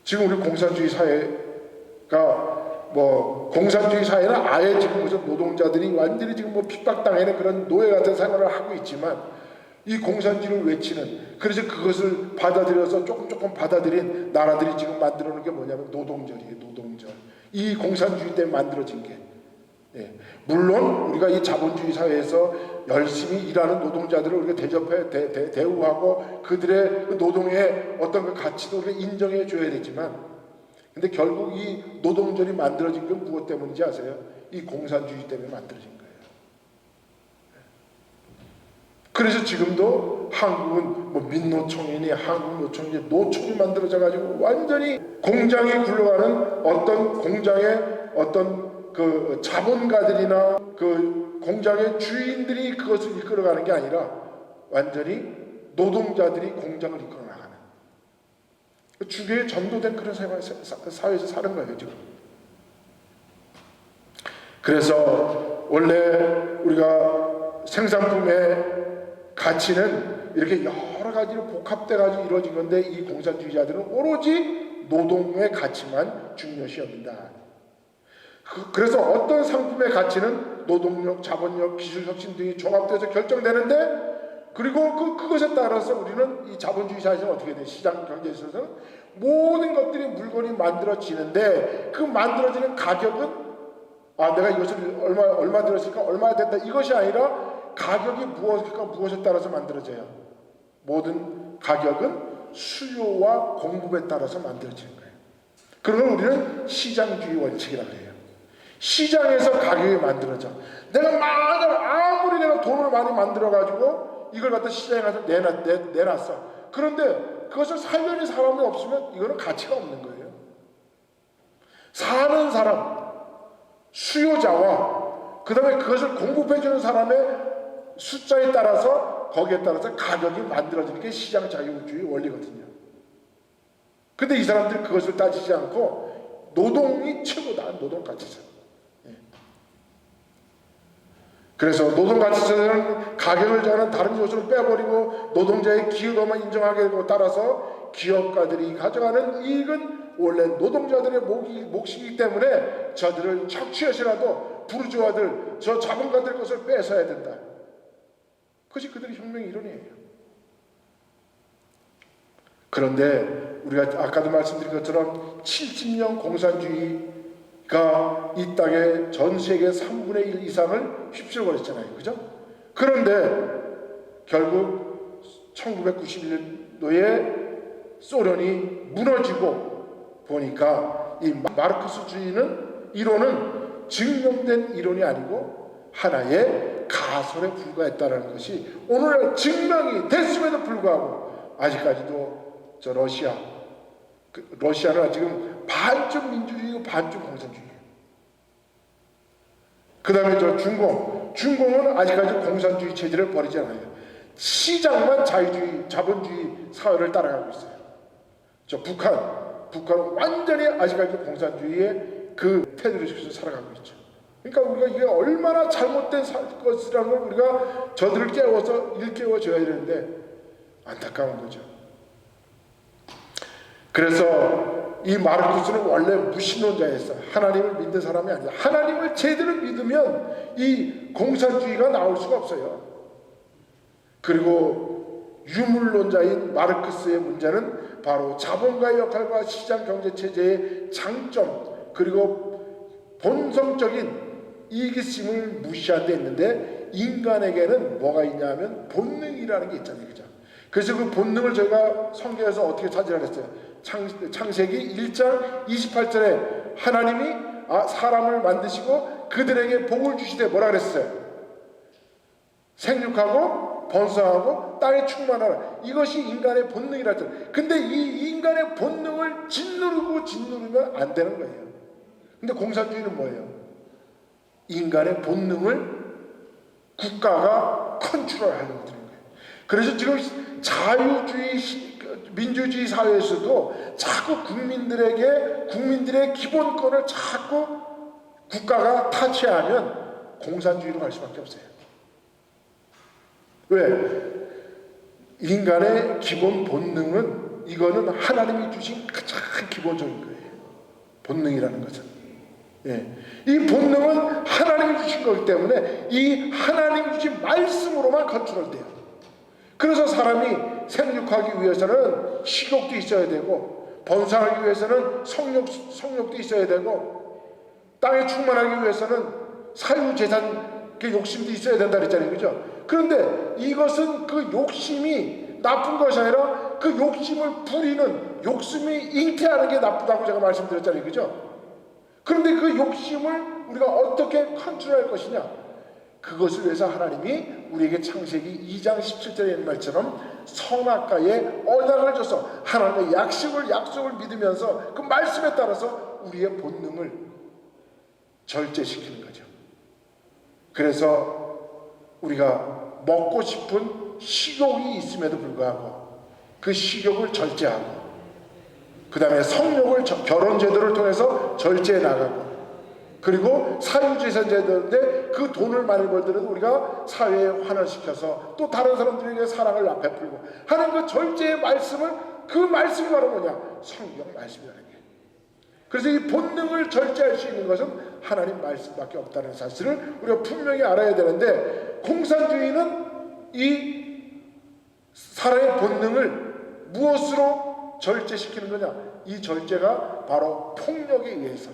지금 우리 공산주의 사회가 공산주의 사회는 아예 지금 무슨 노동자들이 완전히 지금 핍박당하는 그런 노예 같은 생활을 하고 있지만 이 공산주의를 외치는 그래서 그것을 받아들여서 조금 받아들인 나라들이 지금 만들어 놓은 게 뭐냐면 노동절이에요. 노동절. 이 공산주의 때문에 만들어진 게 물론 우리가 이 자본주의 사회에서 열심히 일하는 노동자들을 우리가 대접해 대우하고 그들의 그 노동의 어떤 그 가치도 우리가 인정해 줘야 되지만 근데 결국 이 노동절이 만들어진 건 무엇 때문인지 아세요? 이 공산주의 때문에 만들어진 거예요. 그래서 지금도 한국은 민노총이니 한국노총이니 노총이 만들어져 가지고 완전히 공장이 굴러가는 어떤 공장의 어떤 그 자본가들이나 그 공장의 주인들이 그것을 이끌어가는 게 아니라 완전히 노동자들이 공장을 이끌어 나가는 주교에 전도된 그런 사회에서 사는 거예요 지금. 그래서 원래 우리가 생산품의 가치는 이렇게 여러 가지로 복합돼 가지고 이루어진 건데 이 공산주의자들은 오로지 노동의 가치만 중요시 여긴다. 그래서 어떤 상품의 가치는 노동력, 자본력, 기술혁신 등이 종합돼서 결정되는데 그리고 그것에 따라서 우리는 이 자본주의 사회에서는 어떻게 돼? 시장 경제에 있어서는 모든 것들이 물건이 만들어지는데 그 만들어지는 가격은 내가 이것을 얼마 들었으니까 얼마 된다 이것이 아니라 가격이 무엇에 따라서 만들어져요? 모든 가격은 수요와 공급에 따라서 만들어지는 거예요. 그걸 우리는 시장주의 원칙이라고 해요. 시장에서 가격이 만들어져. 아무리 내가 돈을 많이 만들어가지고 이걸 갖다 시장에 가서 내놨어. 그런데 그것을 살려는 사람이 없으면 이거는 가치가 없는 거예요. 사는 사람, 수요자와 그 다음에 그것을 공급해주는 사람의 숫자에 따라서 거기에 따라서 가격이 만들어지는 게 시장 자유주의 원리거든요. 근데 이 사람들이 그것을 따지지 않고 노동이 최고다. 노동가치설. 그래서 노동가치설은 가격을 정하는 다른 요소를 빼버리고 노동자의 기여도만 인정하게 되고 따라서 기업가들이 가져가는 이익은 원래 노동자들의 몫이기 때문에 저들을 착취해서라도 부르주아들, 저 자본가들 것을 뺏어야 된다. 그것이 그들의 혁명의 이론이에요. 그런데 우리가 아까도 말씀드린 것처럼 70년 공산주의가 이 땅의 전 세계 3분의 1 이상을 휩쓸어버렸잖아요. 그죠? 그런데 결국 1991년도에 소련이 무너지고 보니까 이 마르크스주의는 이론은 증명된 이론이 아니고 하나의 가설에 불과했다는 것이 오늘날 증명이 됐음에도 불구하고 아직까지도 저 러시아는 지금 반쯤 민주주의고 반쯤 공산주의예요. 그 다음에 저 중공은 아직까지 공산주의 체제를 버리지 않아요. 시장만 자본주의 사회를 따라가고 있어요. 저 북한은 완전히 아직까지 공산주의의 그 테두리 속에서 살아가고 있죠. 그러니까 우리가 이게 얼마나 잘못된 것이라는 걸 우리가 저들을 일깨워줘야 되는데 안타까운 거죠. 그래서 이 마르쿠스는 원래 무신론자였어요. 하나님을 믿는 사람이 아니라 하나님을 제대로 믿으면 이 공산주의가 나올 수가 없어요. 그리고 유물론자인 마르크스의 문제는 바로 자본가의 역할과 시장 경제 체제의 장점 그리고 본성적인 이기심을 무시한 데 있는데 인간에게는 뭐가 있냐면 본능이라는 게 있잖아요. 그죠? 그래서 그 본능을 저희가 성경에서 어떻게 찾으라 했어요? 창세기 1장 28절에 하나님이 사람을 만드시고 그들에게 복을 주시되 뭐라 그랬어요? 생육하고 번성하고 땅에 충만하라. 이것이 인간의 본능이라 했잖아요. 근데 이 인간의 본능을 짓누르면 안 되는 거예요. 근데 공산주의는 뭐예요? 인간의 본능을 국가가 컨트롤하려고 드는 거예요. 그래서 지금 민주주의 사회에서도 자꾸 국민들의 기본권을 자꾸 국가가 타치하면 공산주의로 갈 수밖에 없어요. 왜? 인간의 기본 본능은 이거는 하나님이 주신 가장 기본적인 거예요. 본능이라는 것은. 예. 이 본능은 하나님이 주신 거기 때문에 이 하나님이 주신 말씀으로만 컨트롤돼요. 그래서 사람이 생육하기 위해서는 식욕도 있어야 되고 번성하기 위해서는 성욕도 있어야 되고 땅에 충만하기 위해서는 사유재산 욕심도 있어야 된다 그랬잖아요. 그죠? 그런데 이것은 그 욕심이 나쁜 것이 아니라 그 욕심을 부리는 욕심이 잉태하는 게 나쁘다고 제가 말씀드렸잖아요. 그죠? 그런데 그 욕심을 우리가 어떻게 컨트롤할 것이냐? 그것을 위해서 하나님이 우리에게 창세기 2장 17절에 있는 말처럼 선악과의 언약을 줘서 하나님의 약속을 믿으면서 그 말씀에 따라서 우리의 본능을 절제시키는 거죠. 그래서 우리가 먹고 싶은 식욕이 있음에도 불구하고 그 식욕을 절제하고 그 다음에 성욕을 결혼 제도를 통해서 절제해 나가고 그리고 사유재산 제도인데 그 돈을 많이 벌더라도 우리가 사회에 환원시켜서 또 다른 사람들에게 사랑을 베풀고 하는 그 절제의 말씀을 그 말씀이 바로 뭐냐? 성경 말씀이라는 게. 그래서 이 본능을 절제할 수 있는 것은 하나님 말씀밖에 없다는 사실을 우리가 분명히 알아야 되는데 공산주의는 이 사람의 본능을 무엇으로 절제시키는 거냐? 이 절제가 바로 폭력에 의해서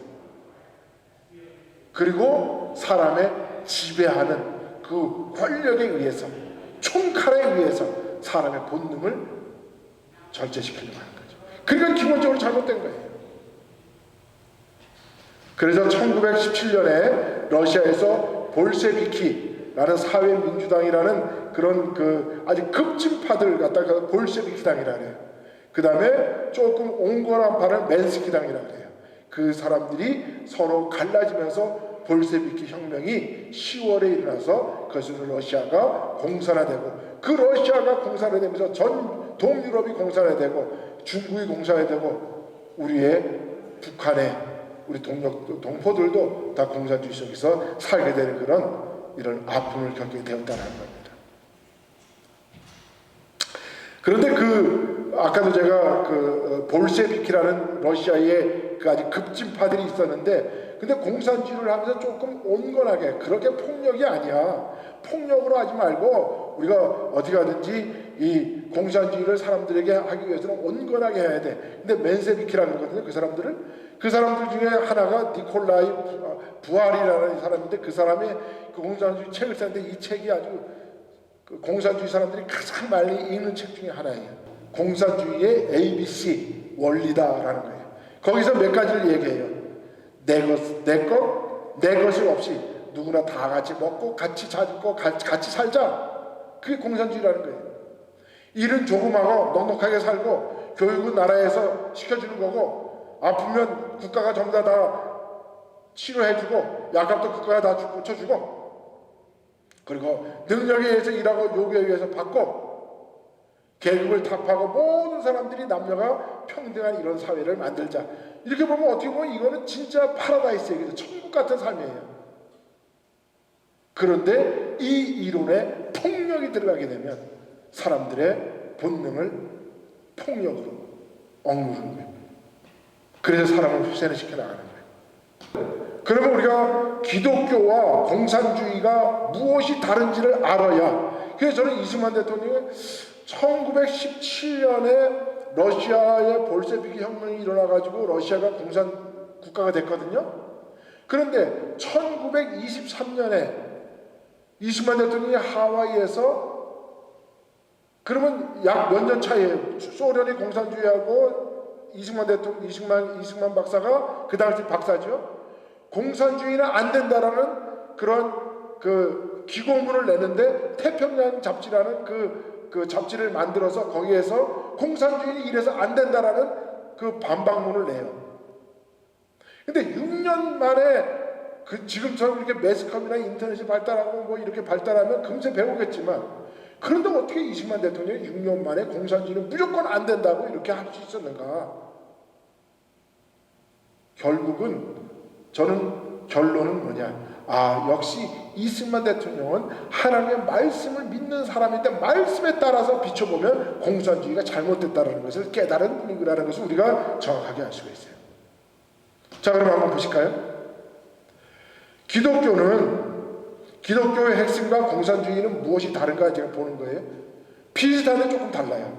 그리고 사람의 지배하는 그 권력에 의해서 총칼에 의해서 사람의 본능을 절제시키려고 하는 거죠. 그러니까 기본적으로 잘못된 거예요. 그래서 1917년에 러시아에서 볼셰비키라는 사회민주당이라는 그런 그 아주 급진파들 갖다가 볼셰비키당이라 그래요. 그 다음에 조금 온건한 파는 맨스키당이라 그래요. 그 사람들이 서로 갈라지면서 볼셰비키 혁명이 10월에 일어나서 그것으로 러시아가 공산화되고 그 러시아가 공산화되면서 전 동유럽이 공산화되고 중국이 공산화되고 우리의 북한의 우리 동포들도 다 공산주의 속에서 살게 되는 이런 아픔을 겪게 되었다는 겁니다. 그런데 아까도 제가 볼셰비키라는 러시아의 그 아주 급진파들이 있었는데 근데 공산주의를 하면서 조금 온건하게 그렇게 폭력이 아니야. 폭력으로 하지 말고 우리가 어디 가든지 이 공산주의를 사람들에게 하기 위해서는 온건하게 해야 돼. 근데 맨세비키라는 거거든요. 그 사람들 중에 하나가 니콜라이 부알이라는 사람인데 그 사람이 그 공산주의 책을 썼는데 이 책이 아주 그 공산주의 사람들이 가장 많이 읽는 책 중에 하나예요. 공산주의의 ABC 원리다라는 거예요. 거기서 몇 가지를 얘기해요. 내 것이 없이 누구나 다 같이 먹고 같이 자고 같이 살자. 그게 공산주의라는 거예요. 일은 조금하고 넉넉하게 살고 교육은 나라에서 시켜주는 거고 아프면 국가가 전부 다 치료해주고 약값도 국가가 다 고쳐주고 그리고 능력에 의해서 일하고 요구에 의해서 받고 계급을 타파하고 모든 사람들이 남녀가 평등한 이런 사회를 만들자. 이렇게 보면 어떻게 보면 이거는 진짜 파라다이스예요. 천국 같은 삶이에요. 그런데 이 이론에 폭력이 들어가게 되면 사람들의 본능을 폭력으로 억누르는 거예요. 그래서 사람을 후세를 시켜나가는 거예요. 그러면 우리가 기독교와 공산주의가 무엇이 다른지를 알아야. 그래서 저는 이승만 대통령이 1917년에 러시아의 볼셰비키 혁명이 일어나가지고 러시아가 공산 국가가 됐거든요. 그런데 1923년에 이승만 대통령이 하와이에서 그러면 약 몇 년 차이에요. 소련이 공산주의하고 이승만 박사가 그 당시 박사죠. 공산주의는 안 된다라는 그런 그 기고문을 내는데 태평양 잡지라는 그 잡지를 만들어서 거기에서 공산주의는 이래서 안 된다라는 그 반박문을 내요. 근데 6년 만에 그 지금처럼 이렇게 매스컴이나 인터넷이 발달하고 뭐 이렇게 발달하면 금세 배우겠지만 그런데 어떻게 이승만 대통령이 6년 만에 공산주의는 무조건 안 된다고 이렇게 할 수 있었는가? 결국은 저는 결론은 뭐냐? 역시 이승만 대통령은 하나님의 말씀을 믿는 사람인데 말씀에 따라서 비춰보면 공산주의가 잘못됐다는 것을 깨달은 분이라는 것을 우리가 정확하게 알 수가 있어요. 자, 그럼 한번 보실까요? 기독교의 핵심과 공산주의는 무엇이 다른가 제가 보는 거예요. 비슷한데 조금 달라요.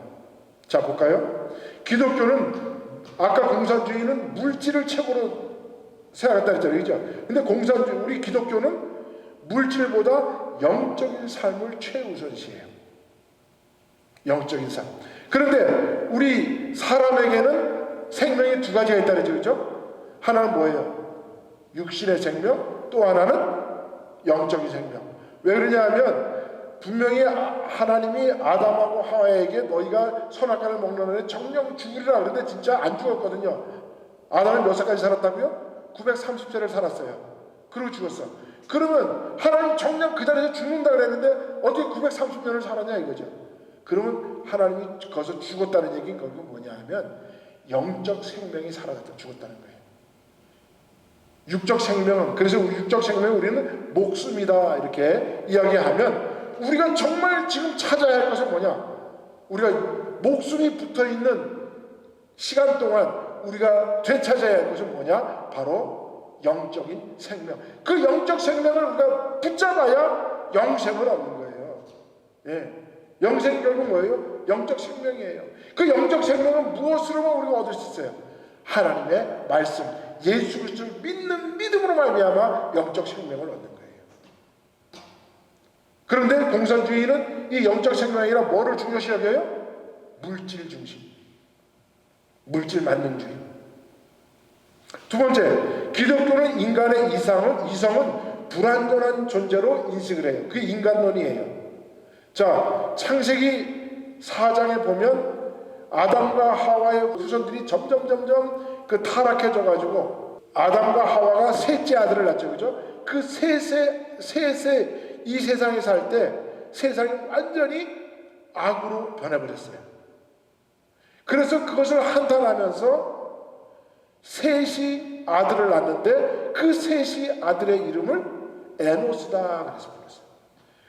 자, 볼까요? 기독교는 아까 공산주의는 물질을 최고로 생각했다 했잖아요. 그죠? 근데 우리 기독교는 물질보다 영적인 삶을 최우선시해요. 영적인 삶. 그런데 우리 사람에게는 생명이 두 가지가 있다 그랬죠. 그죠? 하나는 뭐예요? 육신의 생명, 또 하나는 영적인 생명. 왜 그러냐 하면 분명히 하나님이 아담하고 하와에게 너희가 선악과를 먹는 날에 정령 죽으리라 그랬는데 진짜 안 죽었거든요. 아담은 몇 살까지 살았다고요? 930세를 살았어요. 그리고 죽었어. 그러면 하나님 정녕 그 자리에서 죽는다 그랬는데 어떻게 930년을 살았냐 이거죠. 그러면 하나님이 거기서 죽었다는 얘기는 거기 뭐냐 하면 영적 생명이 사라졌다, 죽었다는 거예요. 육적 생명은, 그래서 육적 생명은 우리는 목숨이다 이렇게 이야기하면 우리가 정말 지금 찾아야 할 것은 뭐냐? 우리가 목숨이 붙어있는 시간 동안 우리가 되찾아야 할 것은 뭐냐? 바로 영적인 생명. 그 영적 생명을 우리가 붙잡아야 영생을 얻는 거예요. 예. 영생이 결국 뭐예요? 영적 생명이에요. 그 영적 생명은 무엇으로만 우리가 얻을 수 있어요? 하나님의 말씀, 예수 그리스도를 믿는 믿음으로 말미암아 영적 생명을 얻는 거예요. 그런데 공산주의는 이 영적 생명이 아니라 뭐를 중요시 여겨요? 물질 중심, 물질 만능주의. 두 번째, 기독교는 인간의 이성은 불완전한 존재로 인식을 해요. 그게 인간론이에요. 자, 창세기 4장에 보면 아담과 하와의 후손들이 점점 그 타락해져 가지고 아담과 하와가 셋째 아들을 낳죠. 그죠? 그 셋의 이 세상에 살 때 세상이 완전히 악으로 변해버렸어요. 그래서 그것을 한탄하면서 셋이 아들을 낳는데 그 셋이 아들의 이름을 에노스다 그래서 불렀어요.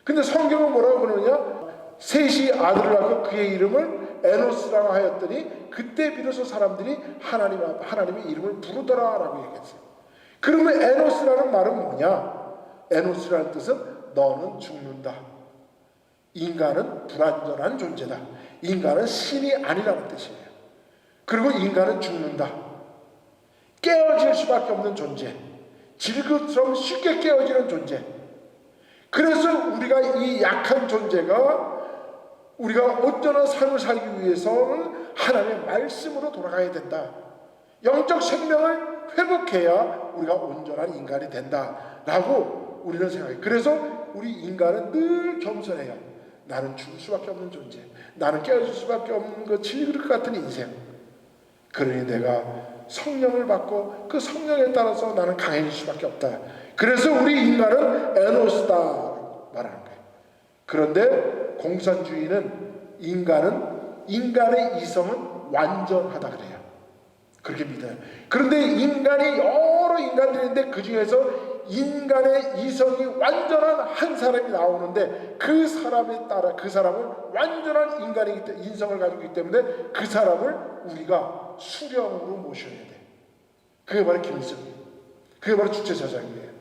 근데 성경은 뭐라고 그러느냐? 셋이 아들을 낳고 그의 이름을 에노스라고 하였더니 그때 비로소 사람들이 하나님의 이름을 부르더라라고 얘기했어요. 그러면 에노스라는 말은 뭐냐? 에노스라는 뜻은 너는 죽는다. 인간은 불완전한 존재다. 인간은 신이 아니라는 뜻이에요. 그리고 인간은 죽는다. 깨어질 수밖에 없는 존재. 질그처럼 쉽게 깨어지는 존재. 그래서 우리가 이 약한 존재가 우리가 온전한 삶을 살기 위해서는 하나님의 말씀으로 돌아가야 된다. 영적 생명을 회복해야 우리가 온전한 인간이 된다라고 우리는 생각해요. 그래서 우리 인간은 늘 겸손해요. 나는 죽을 수밖에 없는 존재, 나는 깨어질 수밖에 없는 그 질그릇 같은 인생. 그러니 내가 성령을 받고 그 성령에 따라서 나는 강해질 수밖에 없다. 그래서 우리 인간은 에노스다 말하는 거예요. 그런데 공산주의는 인간의 이성은 완전하다 그래요. 그렇게 믿어요. 그런데 인간이 여러 인간들인데 그 중에서 인간의 이성이 완전한 한 사람이 나오는데 그 사람에 따라 그 사람은 완전한 인간이기 때문에 인성을 가지고 있기 때문에 그 사람을 우리가 수령으로 모셔야 돼. 그게 바로 김일성이에요. 그게 바로 주체사상이에요.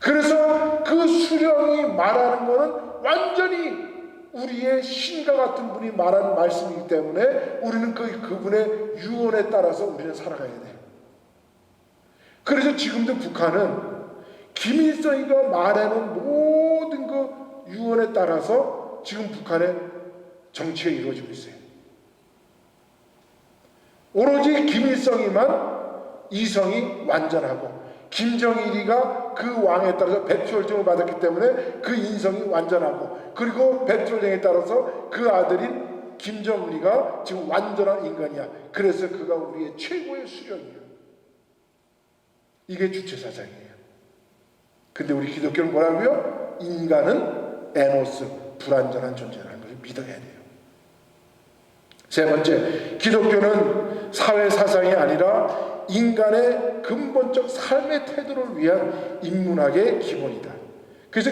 그래서 그 수령이 말하는 거는 완전히 우리의 신과 같은 분이 말하는 말씀이기 때문에 우리는 그분의 유언에 따라서 우리는 살아가야 돼요. 그래서 지금도 북한은 김일성이가 말하는 모든 그 유언에 따라서 지금 북한의 정치가 이루어지고 있어요. 오로지 김일성이만 이성이 완전하고 김정일이가 그 왕에 따라서 백수혈증을 받았기 때문에 그 인성이 완전하고 그리고 백수혈증에 따라서 그 아들인 김정은이가 지금 완전한 인간이야. 그래서 그가 우리의 최고의 수령이야. 이게 주체사상이에요. 근데 우리 기독교는 뭐라고요? 인간은 에노스, 불완전한 존재라는 것을 믿어야 돼요. 세 번째, 기독교는 사회사상이 아니라 인간의 근본적 삶의 태도를 위한 인문학의 기본이다. 그래서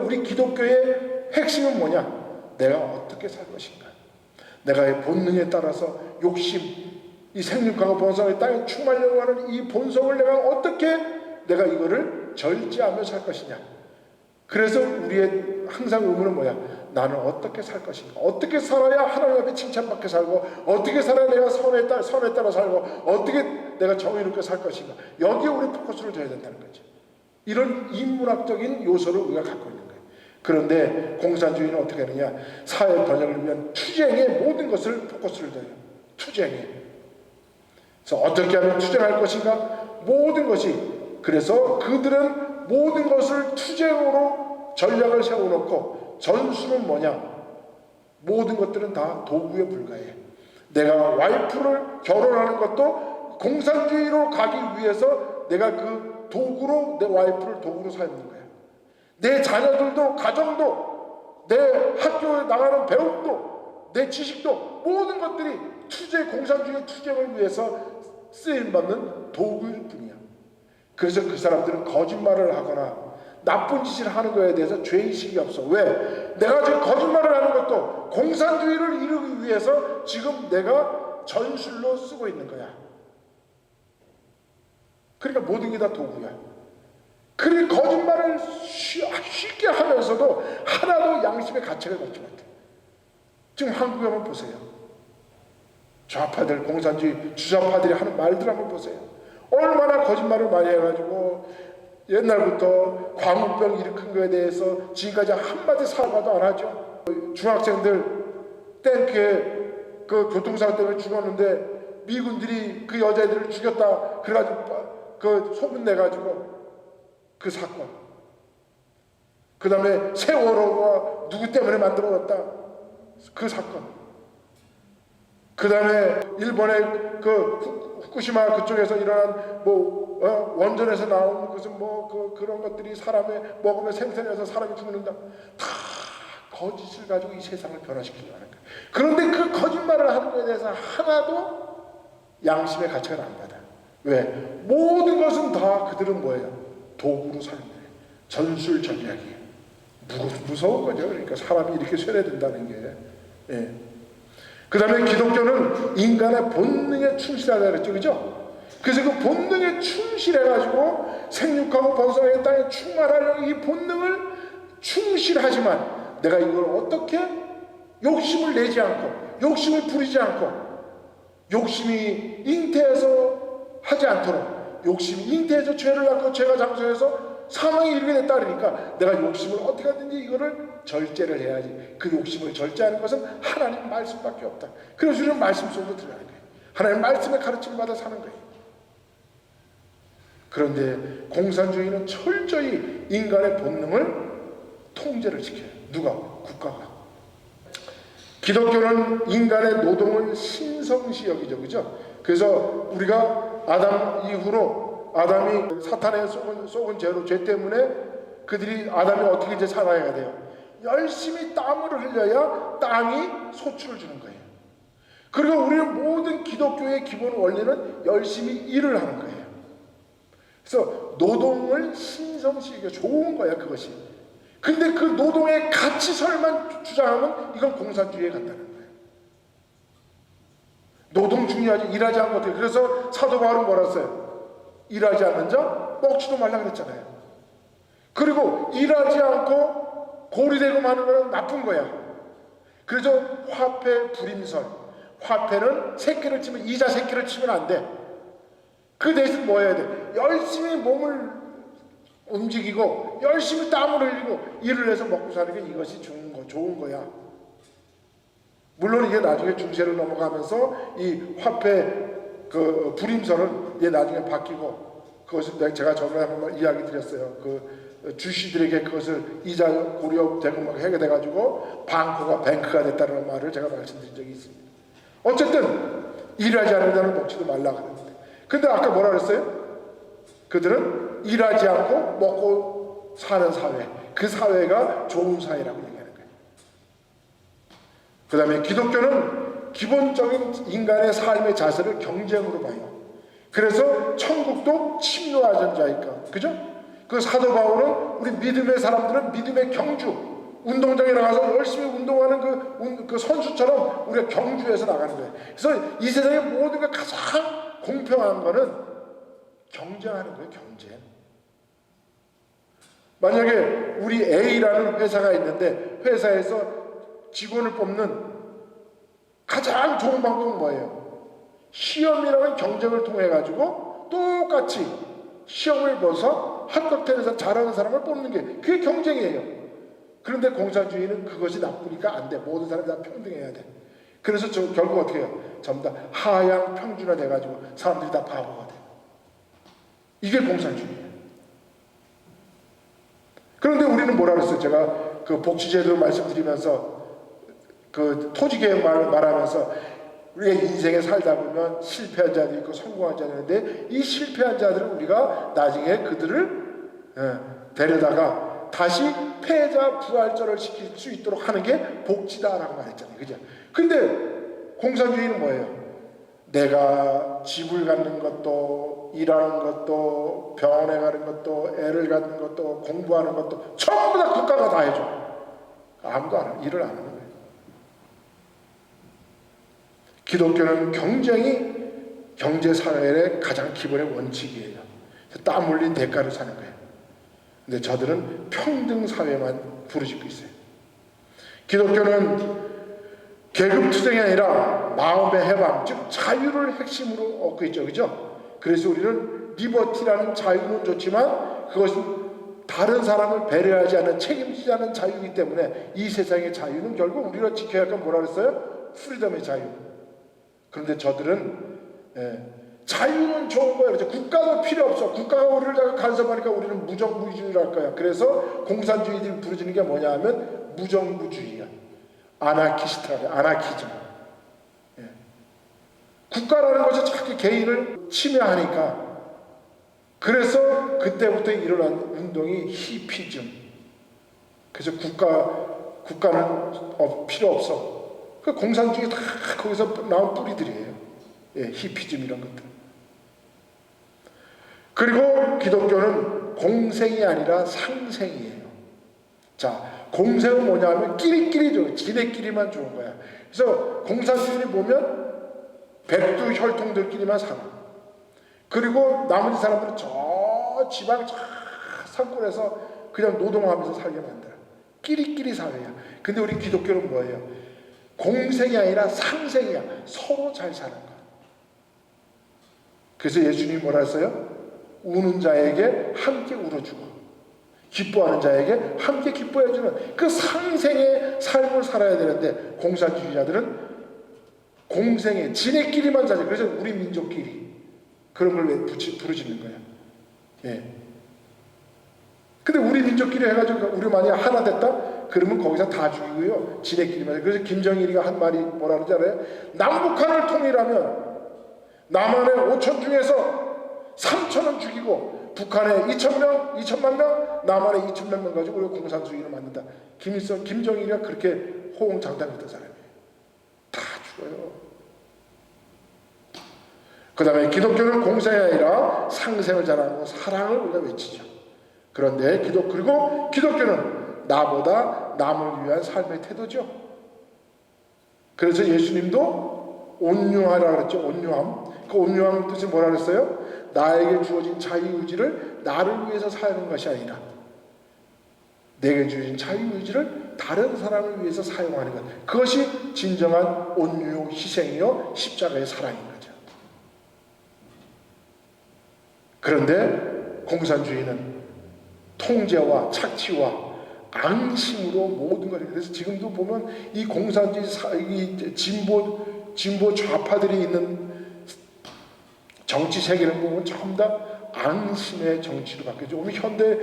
우리 기독교의 핵심은 뭐냐? 내가 어떻게 살 것인가? 내가 본능에 따라서 욕심, 이 생육하고 본성의 땅에 충만하려고 하는 이 본성을 내가 이거를 절제하며 살 것이냐? 그래서 우리의 항상 의문은 뭐야? 나는 어떻게 살 것인가? 어떻게 살아야 하나님 앞에 칭찬받게 살고 어떻게 살아야 내가 선에 따라 살고 어떻게 내가 정의롭게 살 것인가? 여기에 우리 포커스를 둬야 된다는 거죠. 이런 인문학적인 요소를 우리가 갖고 있는 거예요. 그런데 공산주의는 어떻게 하느냐? 사회 번영을 위한 투쟁에 모든 것을 포커스를 둬요. 투쟁에. 그래서 어떻게 하면 투쟁할 것인가? 모든 것이. 그래서 그들은 모든 것을 투쟁으로 전략을 세워놓고 전술은 뭐냐? 모든 것들은 다 도구에 불과해. 내가 와이프를 결혼하는 것도 공산주의로 가기 위해서 내가 그 도구로 내 와이프를 도구로 삼는 거야. 내 자녀들도 가정도 내 학교에 나가는 배움도 내 지식도 모든 것들이 공산주의 투쟁을 위해서 쓰임받는 도구일 뿐이야. 그래서 그 사람들은 거짓말을 하거나 나쁜 짓을 하는 거에 대해서 죄의식이 없어. 왜? 내가 지금 거짓말을 하는 것도 공산주의를 이루기 위해서 지금 내가 전술로 쓰고 있는 거야. 그러니까 모든 게 다 도구야. 그리 거짓말을 쉽게 하면서도 하나도 양심의 가책을 받지 못해. 지금 한국에 한번 보세요. 좌파들, 공산주의 주좌파들이 하는 말들 한번 보세요. 얼마나 거짓말을 많이 해가지고 옛날부터 광우병 일으킨 거에 대해서 지금까지 한마디 사과도 안 하죠. 중학생들 탱크에 그 교통사고 때문에 죽었는데 미군들이 그 여자애들을 죽였다 그래가지고 그 소문내가지고 그 사건, 그 다음에 세월호가 누구 때문에 만들어졌다 그 사건, 그 다음에 일본의 그 후쿠시마 그쪽에서 일어난 원전에서 나온 무슨 그런 것들이 사람의 먹으면 생선해서 사람이 죽는다. 다 거짓을 가지고 이 세상을 변화시키려고 하는 거예요. 그런데 그 거짓말을 하는 것에 대해서 하나도 양심의 가책을 안 받아. 왜? 모든 것은 다 그들은 뭐예요? 도구로 사는 거예요. 전술 전략이에요. 무서운 거죠. 그러니까 사람이 이렇게 쇠뇌된다는 게. 예. 그 다음에 기독교는 인간의 본능에 충실하다 그랬죠. 그죠? 그래서 그 본능에 충실해가지고 생육하고 번성의 땅에 충만하려는 이 본능을 충실하지만 내가 이걸 어떻게 욕심을 내지 않고 욕심을 부리지 않고 욕심이 잉태해서 하지 않도록 욕심이 잉태해서 죄를 낳고 죄가 장성해서 사망에 이르게 됐다 그러니까 내가 욕심을 어떻게 하든지 이거를 절제를 해야지. 그 욕심을 절제하는 것은 하나님 말씀밖에 없다. 그래서 우리는 말씀 속으로 들어가는 거예요. 하나님 말씀의 가르침을 받아 사는 거예요. 그런데 공산주의는 철저히 인간의 본능을 통제를 시켜요. 누가? 국가가. 기독교는 인간의 노동을 신성시 여기죠. 그죠? 그래서 우리가 아담 이후로 아담이 사탄의 속은 죄로 죄 때문에 그들이 아담이 어떻게 이제 살아야 돼요? 열심히 땀을 흘려야 땅이 소출을 주는 거예요. 그리고 우리는 모든 기독교의 기본 원리는 열심히 일을 하는 거예요. 그래서 노동을 신성시 여겨 좋은 거야 그것이. 근데 그 노동의 가치설만 주장하면 이건 공산주의에 간다는 거예요. 노동 중요하지. 일하지 않고 어떻게. 그래서 사도 바울은 뭐라 했어요? 일하지 않는 자 먹지도 말라 그랬잖아요. 그리고 일하지 않고 고리되고 마는 거는 나쁜 거야. 그래서 화폐 불임설. 화폐는 새끼를 치면 이자 새끼를 치면 안 돼. 그 대신 뭐 해야 돼? 열심히 몸을 움직이고 열심히 땀을 흘리고 일을 해서 먹고 사는 게 이것이 좋은 거야. 물론 이게 나중에 중세로 넘어가면서 이 화폐 그 불임설은 이게 나중에 바뀌고 그것을 제가 저번에 한번 이야기 드렸어요. 그 주시들에게 그것을 이자 고려되고 막 해게 돼가지고 방코가 뱅크가 됐다는 말을 제가 말씀드린 적이 있습니다. 어쨌든 일하지 않는 자는 먹지도 말라 그랬는데 근데 아까 뭐라 그랬어요? 그들은 일하지 않고 먹고 사는 사회, 그 사회가 좋은 사회라고 얘기하는 거예요. 그 다음에 기독교는 기본적인 인간의 삶의 자세를 경쟁으로 봐요. 그래서 천국도 침노하는 자니까, 그죠? 그 사도 바울은 우리 믿음의 사람들은 믿음의 경주, 운동장에 나가서 열심히 운동하는 그 선수처럼 우리가 경주해서 나가는 거예요. 그래서 이 세상의 모든 게 가장 공평한 거는 경쟁하는 거예요. 경쟁. 만약에 우리 A라는 회사가 있는데 회사에서 직원을 뽑는 가장 좋은 방법은 뭐예요? 시험이라는 경쟁을 통해 가지고 똑같이 시험을 봐서 합격해서 잘하는 사람을 뽑는 게 그게 경쟁이에요. 그런데 공산주의는 그것이 나쁘니까 안 돼. 모든 사람이 다 평등해야 돼. 그래서 결국 어떻게 해요? 전부 다 하향 평준화 돼가지고 사람들이 다 바보가 돼. 이게 공산주의예요. 그런데 우리는 뭐라 그랬어요? 제가 그 복지제도 말씀드리면서 그 토지개혁 말하면서 우리가 인생에 살다 보면 실패한 자도 있고 성공한 자도 있는데 이 실패한 자들은 우리가 나중에 그들을 데려다가 다시 패자 부활절을 시킬 수 있도록 하는 게 복지다라고 말했잖아요. 그죠? 근데 공산주의는 뭐예요? 내가 집을 갖는 것도 일하는 것도 병원에 가는 것도 애를 갖는 것도 공부하는 것도 전부 다 국가가 다 해줘. 아무도 안 해. 일을 안 하는 거예요. 기독교는 경쟁이 경제사회의 가장 기본의 원칙이에요. 땀 흘린 대가를 사는 거예요. 근데 저들은 평등사회만 부르짖고 있어요. 기독교는 계급투쟁이 아니라 마음의 해방, 즉 자유를 핵심으로 얻고 있죠. 그죠? 그래서 우리는 리버티라는 자유는 좋지만 그것은 다른 사람을 배려하지 않는 책임지지 않는 자유이기 때문에 이 세상의 자유는 결국 우리가 지켜야 할 건 뭐라 그랬어요? 프리덤의 자유. 그런데 저들은 자유는 좋은 거예요. 그래서 국가도 필요 없어. 국가가 우리를 간섭하니까 우리는 무정부주의를 할 거야. 그래서 공산주의들이 부르짖는 게 뭐냐 하면 무정부주의야. 아나키스트라고 아나키즘. 국가라는 것이 자꾸 개인을 침해하니까 그래서 그때부터 일어난 운동이 히피즘. 그래서 국가는 필요 없어. 그 공산주의 다 거기서 나온 뿌리들이에요. 히피즘 이런 것들. 그리고 기독교는 공생이 아니라 상생이에요. 자, 공생은 뭐냐면 끼리끼리죠. 지네끼리만 좋은 거야. 그래서 공산주의를 보면 백두혈통들끼리만 살아. 그리고 나머지 사람들은 저 지방 산골에서 그냥 노동하면서 살게 만들어. 끼리끼리 사회야. 근데 우리 기독교는 뭐예요? 공생이 아니라 상생이야. 서로 잘 사는 거야. 그래서 예수님이 뭐라 했어요? 우는 자에게 함께 울어주고 기뻐하는 자에게 함께 기뻐해 주는 그 상생의 삶을 살아야 되는데, 공산주의자들은 공생의 지네끼리만 자지. 그래서 우리 민족끼리 그런 걸 왜 부르짖는 거야. 예. 근데 우리 민족끼리 해가지고 우리 만약 하나 됐다? 그러면 거기서 다 죽이고요. 지네끼리만. 그래서 김정일이가 한 말이 뭐라 그러지 않아요? 남북한을 통일하면 남한의 5천 중에서 3천은 죽이고 북한에 2,000명, 2천만 명, 남한에 2천만 명 가지고 우리가 공산주의를 만든다. 김정일이가 그렇게 호응장담했던 사람이에요. 다 죽어요. 그 다음에 기독교는 공생이 아니라 상생을 잘하고 사랑을 우리가 외치죠. 그런데 그리고 기독교는 나보다 남을 위한 삶의 태도죠. 그래서 예수님도 온유하라 그랬죠. 온유함. 그 온유함 뜻이 뭐라 그랬어요? 나에게 주어진 자유의지를 나를 위해서 사용하는 것이 아니라 내게 주어진 자유의지를 다른 사람을 위해서 사용하는 것. 그것이 진정한 온유 희생이요 십자가의 사랑인 거죠. 그런데 공산주의는 통제와 착취와 앙심으로 모든 걸. 그래서 지금도 보면 이 공산주의 이 진보 좌파들이 있는 정치 세계를 보면 전부 다 앙심의 정치로 바뀌었죠. 오늘 현대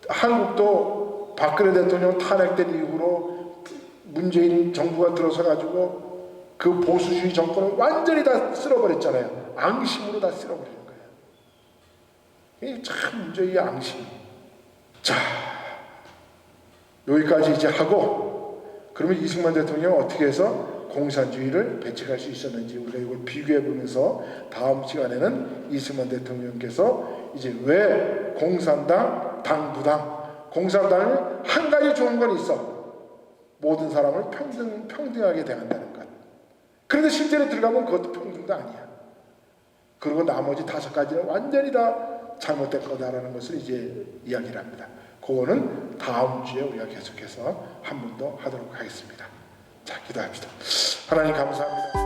한국도 박근혜 대통령 탄핵된 이후로 문재인 정부가 들어서 가지고 그 보수주의 정권을 완전히 다 쓸어버렸잖아요. 앙심으로 다 쓸어버리는 거예요. 이게 참 문제의 앙심. 자, 여기까지 이제 하고, 그러면 이승만 대통령은 어떻게 해서 공산주의를 배척할 수 있었는지 우리가 이걸 비교해 보면서 다음 시간에는 이승만 대통령께서 이제 왜 공산당, 당부당, 공산당은 한 가지 좋은 건 있어. 모든 사람을 평등하게 대한다는 것. 그런데 실제로 들어가면 그것도 평등도 아니야. 그리고 나머지 5가지는 완전히 다 잘못된 거다라는 것을 이제 이야기를 합니다. 그거는 다음 주에 우리가 계속해서 한 번 더 하도록 하겠습니다. 자, 기도합시다. 하나님 감사합니다.